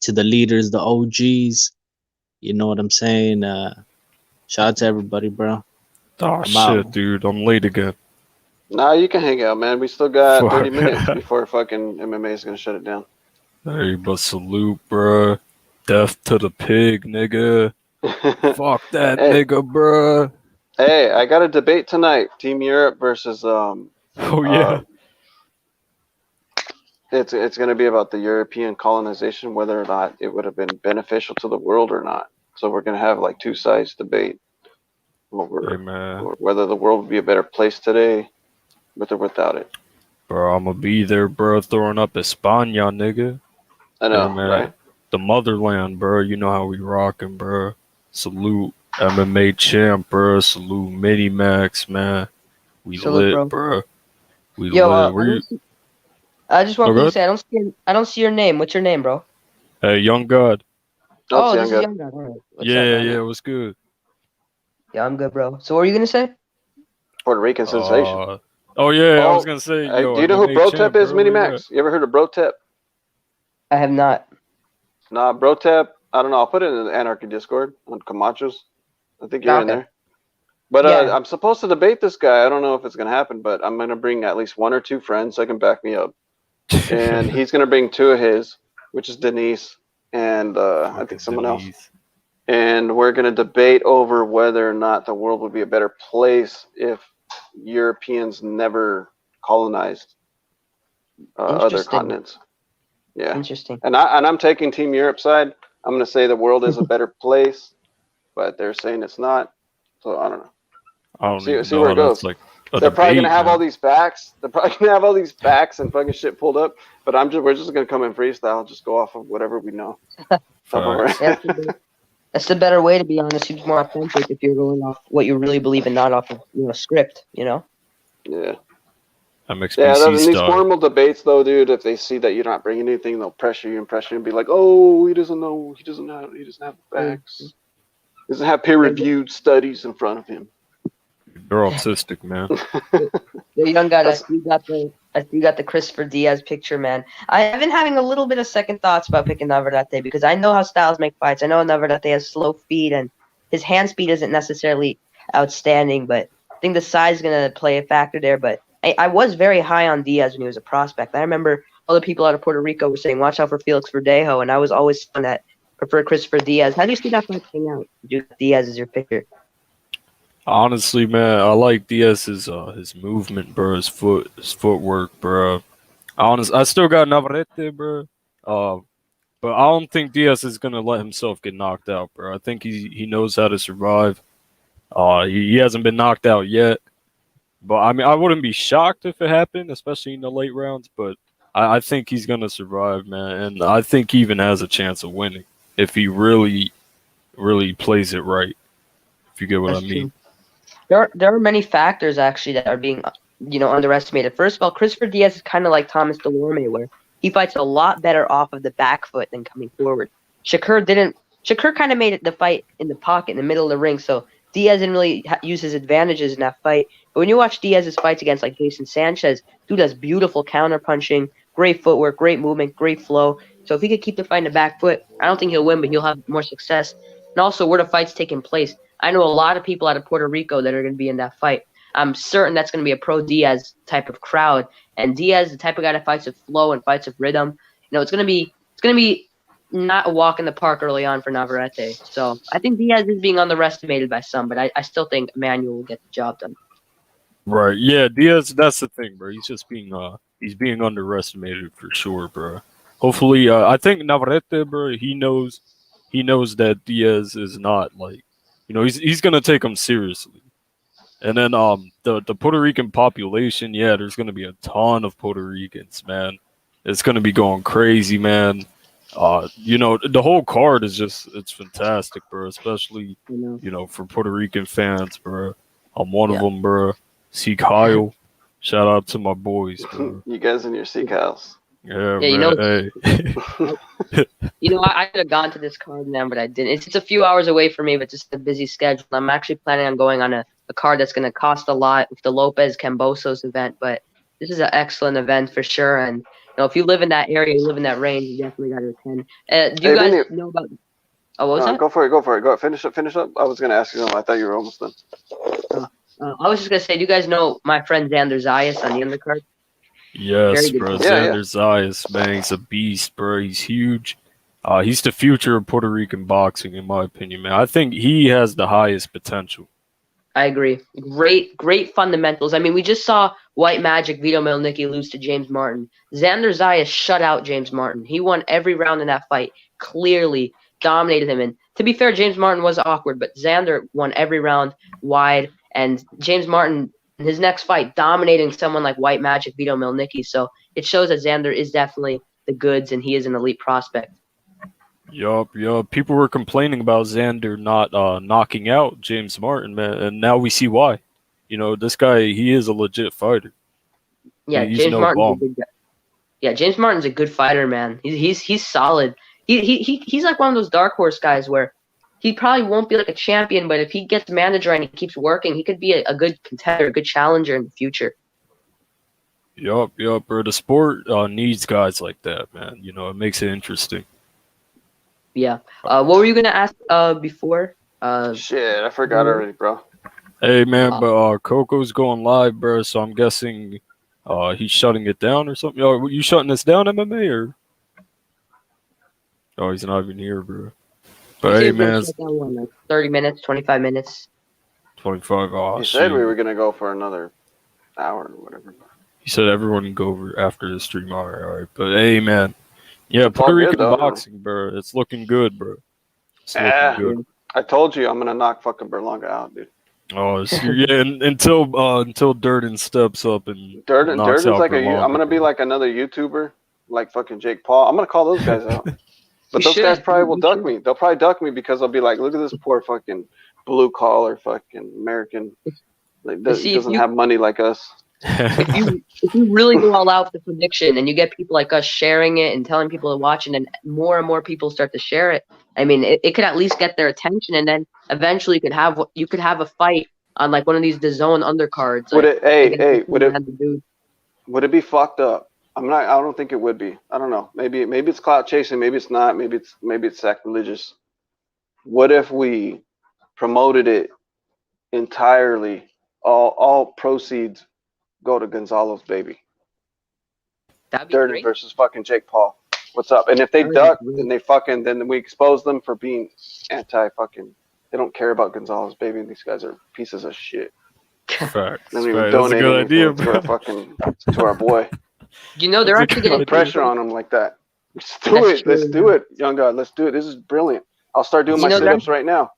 to the leaders, the OGs. You know what I'm saying? Shout out to everybody, bro. Oh, shit, dude. I'm late again. Nah, you can hang out, man. We still got 30 minutes before fucking MMA is going to shut it down. Hey, but salute, bro. Death to the pig, nigga. Fuck that nigga, bro. Hey, I got a debate tonight. Team Europe versus it's going to be about the European colonization, whether or not it would have been beneficial to the world or not. So we're going to have like two sides debate over whether the world would be a better place today with or without it. Bro, I'm gonna be there, bro, throwing up España, nigga. I know, man. right? The motherland, bro. You know how we rockin', bro. Salute MMA champ, bro. Salute Mini Max, man. We Salute, lit, bro. We Yo, lit. I just want to say I don't see your name. What's your name, bro? Hey, Young God. Oh, this is Young God. All right. Yeah, what's good? Yeah, I'm good, bro. So what are you gonna say? Puerto Rican sensation. Oh yeah, I was gonna say. Do you know who Brotep is, Mini Max? You ever heard of Brotep? I have not. Nah, Brotep. I don't know. I'll put it in the Anarchy Discord on Camachos. I think you're in there. But I'm supposed to debate this guy. I don't know if it's gonna happen, but I'm gonna bring at least one or two friends that can back me up, and he's gonna bring two of his, which is Denise and I think someone else. And we're gonna debate over whether or not the world would be a better place if Europeans never colonized other continents. Yeah, interesting. And I'm taking Team Europe side. I'm gonna say the world is a better place, but they're saying it's not. So I don't know. I don't see where it goes. Like they're probably gonna have all these facts. They're probably gonna have all these facts and fucking shit pulled up. But we're just gonna come in freestyle. Just go off of whatever we know. That's the better way, to be honest. It's more authentic if you're going off what you really believe and not off of script. Yeah. MXBC these formal debates, though, dude. If they see that you're not bringing anything, they'll pressure you and be like, "Oh, he doesn't know. He doesn't have the facts. He doesn't have peer-reviewed studies in front of him." You're autistic, man. The Young guy, I see you got the Christopher Diaz picture, man. I've been having a little bit of second thoughts about picking Navarrete because I know how styles make fights. I know Navarrete has slow feet and his hand speed isn't necessarily outstanding, but I think the size is going to play a factor there. But I was very high on Diaz when he was a prospect. I remember other people out of Puerto Rico were saying, watch out for Felix Verdejo, and I was always one that preferred Christopher Diaz. How do you see that fight playing out? Diaz is your picker. Honestly, man, I like Diaz's his movement, bro. His footwork, bro. I still got Navarrete, bro. But I don't think Diaz is gonna let himself get knocked out, bro. I think he knows how to survive. He hasn't been knocked out yet, But I mean, I wouldn't be shocked if it happened, especially in the late rounds. But I think he's gonna survive, man, and I think he even has a chance of winning if he really, really plays it right. If you get what That's I mean. true. There are many factors actually that are being underestimated. First of all, Christopher Diaz is kind of like Thomas Delorme, where he fights a lot better off of the back foot than coming forward. Shakur didn't. Shakur kind of made it the fight in the pocket in the middle of the ring, so Diaz didn't really use his advantages in that fight. But when you watch Diaz's fights against like Jason Sanchez, dude does beautiful counter punching, great footwork, great movement, great flow. So if he could keep the fight in the back foot, I don't think he'll win, but he'll have more success. And also where the fight's taking place. I know a lot of people out of Puerto Rico that are going to be in that fight. I'm certain that's going to be a pro Diaz type of crowd. And Diaz, the type of guy that fights with flow and fights with rhythm, it's going to be not a walk in the park early on for Navarrete. So I think Diaz is being underestimated by some, but I still think Emmanuel will get the job done. Right. Yeah, Diaz. That's the thing, bro. He's just being underestimated for sure, bro. Hopefully, I think Navarrete, bro. He knows that Diaz is not like, he's gonna take him seriously. And then the Puerto Rican population, yeah, there's gonna be a ton of Puerto Ricans, man. It's gonna be going crazy, man. The whole card is it's fantastic, bro. Especially for Puerto Rican fans, bro. I'm one of them, bro. See Kyle, shout out to my boys, bro. You guys in your Sikh house. Yeah, Yeah, man. Hey. I could have gone to this card, man, but I didn't. It's just a few hours away from me, but just a busy schedule. I'm actually planning on going on a card that's going to cost a lot with the Lopez Cambosos event, but this is an excellent event for sure. And if you live in that area, you live in that range, you definitely got to attend. Do you guys know about? Oh, what was that? Go for it. Go ahead. Finish up. I was going to ask you something. I thought you were almost done. I was just going to say, do you guys know my friend Xander Zayas on the undercard? Yes, bro. Yeah, Xander Zayas, man, he's a beast, bro. He's huge. He's the future of Puerto Rican boxing, in my opinion, man. I think he has the highest potential. I agree. Great fundamentals. I mean, we just saw White Magic Vito Mielnicki lose to James Martin. Xander Zayas shut out James Martin. He won every round in that fight, clearly dominated him. And to be fair, James Martin was awkward, but Xander won every round wide. And James Martin, in his next fight, dominating someone like White Magic Vito Mielnicki. So it shows that Xander is definitely the goods, and he is an elite prospect. Yup. People were complaining about Xander not knocking out James Martin, man, and now we see why. This guy, he is a legit fighter. Yeah, James Martin's a good guy. Yeah, James Martin's a good fighter, man. He's solid. He's like one of those dark horse guys where he probably won't be like a champion, but if he gets manager and he keeps working, he could be a good contender, a good challenger in the future. Yup, bro. The sport needs guys like that, man. It makes it interesting. Yeah. What were you gonna ask before? Shit, I forgot already, bro. Hey, man, but Coco's going live, bro. So I'm guessing he's shutting it down or something. Are you shutting this down, MMA, or? Oh, he's not even here, bro. But hey, man, 30 minutes, 25 minutes. 25. Oh, he said we were gonna go for another hour or whatever. He said everyone can go over after the stream. All right. But hey, man. Yeah, Puerto Rican boxing, bro. It's looking good, bro. It's looking good. I told you I'm gonna knock fucking Berlanga out, dude. Oh, yeah. Until Durden steps up and Durden's like I'm gonna be like another YouTuber, like fucking Jake Paul. I'm gonna call those guys out. But those guys probably will duck me. They'll probably duck me because they'll be like, look at this poor fucking blue collar fucking American. Like doesn't have money like us. If you really go all out with the prediction and you get people like us sharing it and telling people to watch it, and more and more people start to share it, I mean, it could at least get their attention, and then eventually you could have a fight on like one of these DAZN undercards. Would it be fucked up? I don't think it would be. I don't know. Maybe it's clout chasing. Maybe it's not. Maybe it's sacrilegious. What if we promoted it entirely? All proceeds go to Gonzalo's baby. That'd be Durden great. versus fucking Jake Paul. What's up? And if they duck, then we expose them for being anti-fucking. They don't care about Gonzalo's baby. And these guys are pieces of shit. Facts. Then we would donate to our boy. They're actually getting pressure on them like that. Let's do it, young guy. Let's do it. This is brilliant. I'll start doing my sit-ups right now.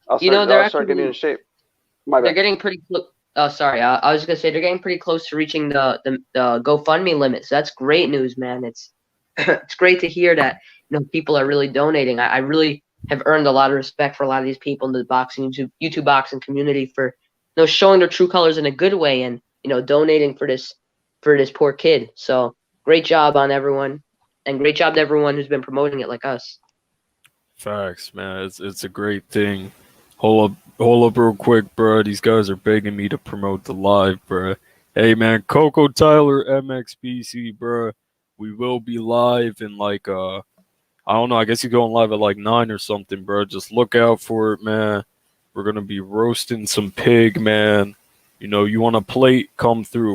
I'll start getting in shape. My bad. They're getting pretty. Oh, sorry. I was gonna say they're getting pretty close to reaching the GoFundMe limit. So that's great news, man. It's it's great to hear that people are really donating. I really have earned a lot of respect for a lot of these people in the boxing YouTube boxing community for showing their true colors in a good way and donating for this poor kid. So great job on everyone, and great job to everyone who's been promoting it like us. Facts, man. It's a great thing. Hold up real quick, bro. These guys are begging me to promote the live, bro. Hey, man, Coco Tyler MXBC, bro. We will be live in like I don't know. I guess you're going live at like 9 or something, bro. Just look out for it, man. We're gonna be roasting some pig, man. You want a plate? Come through, bro.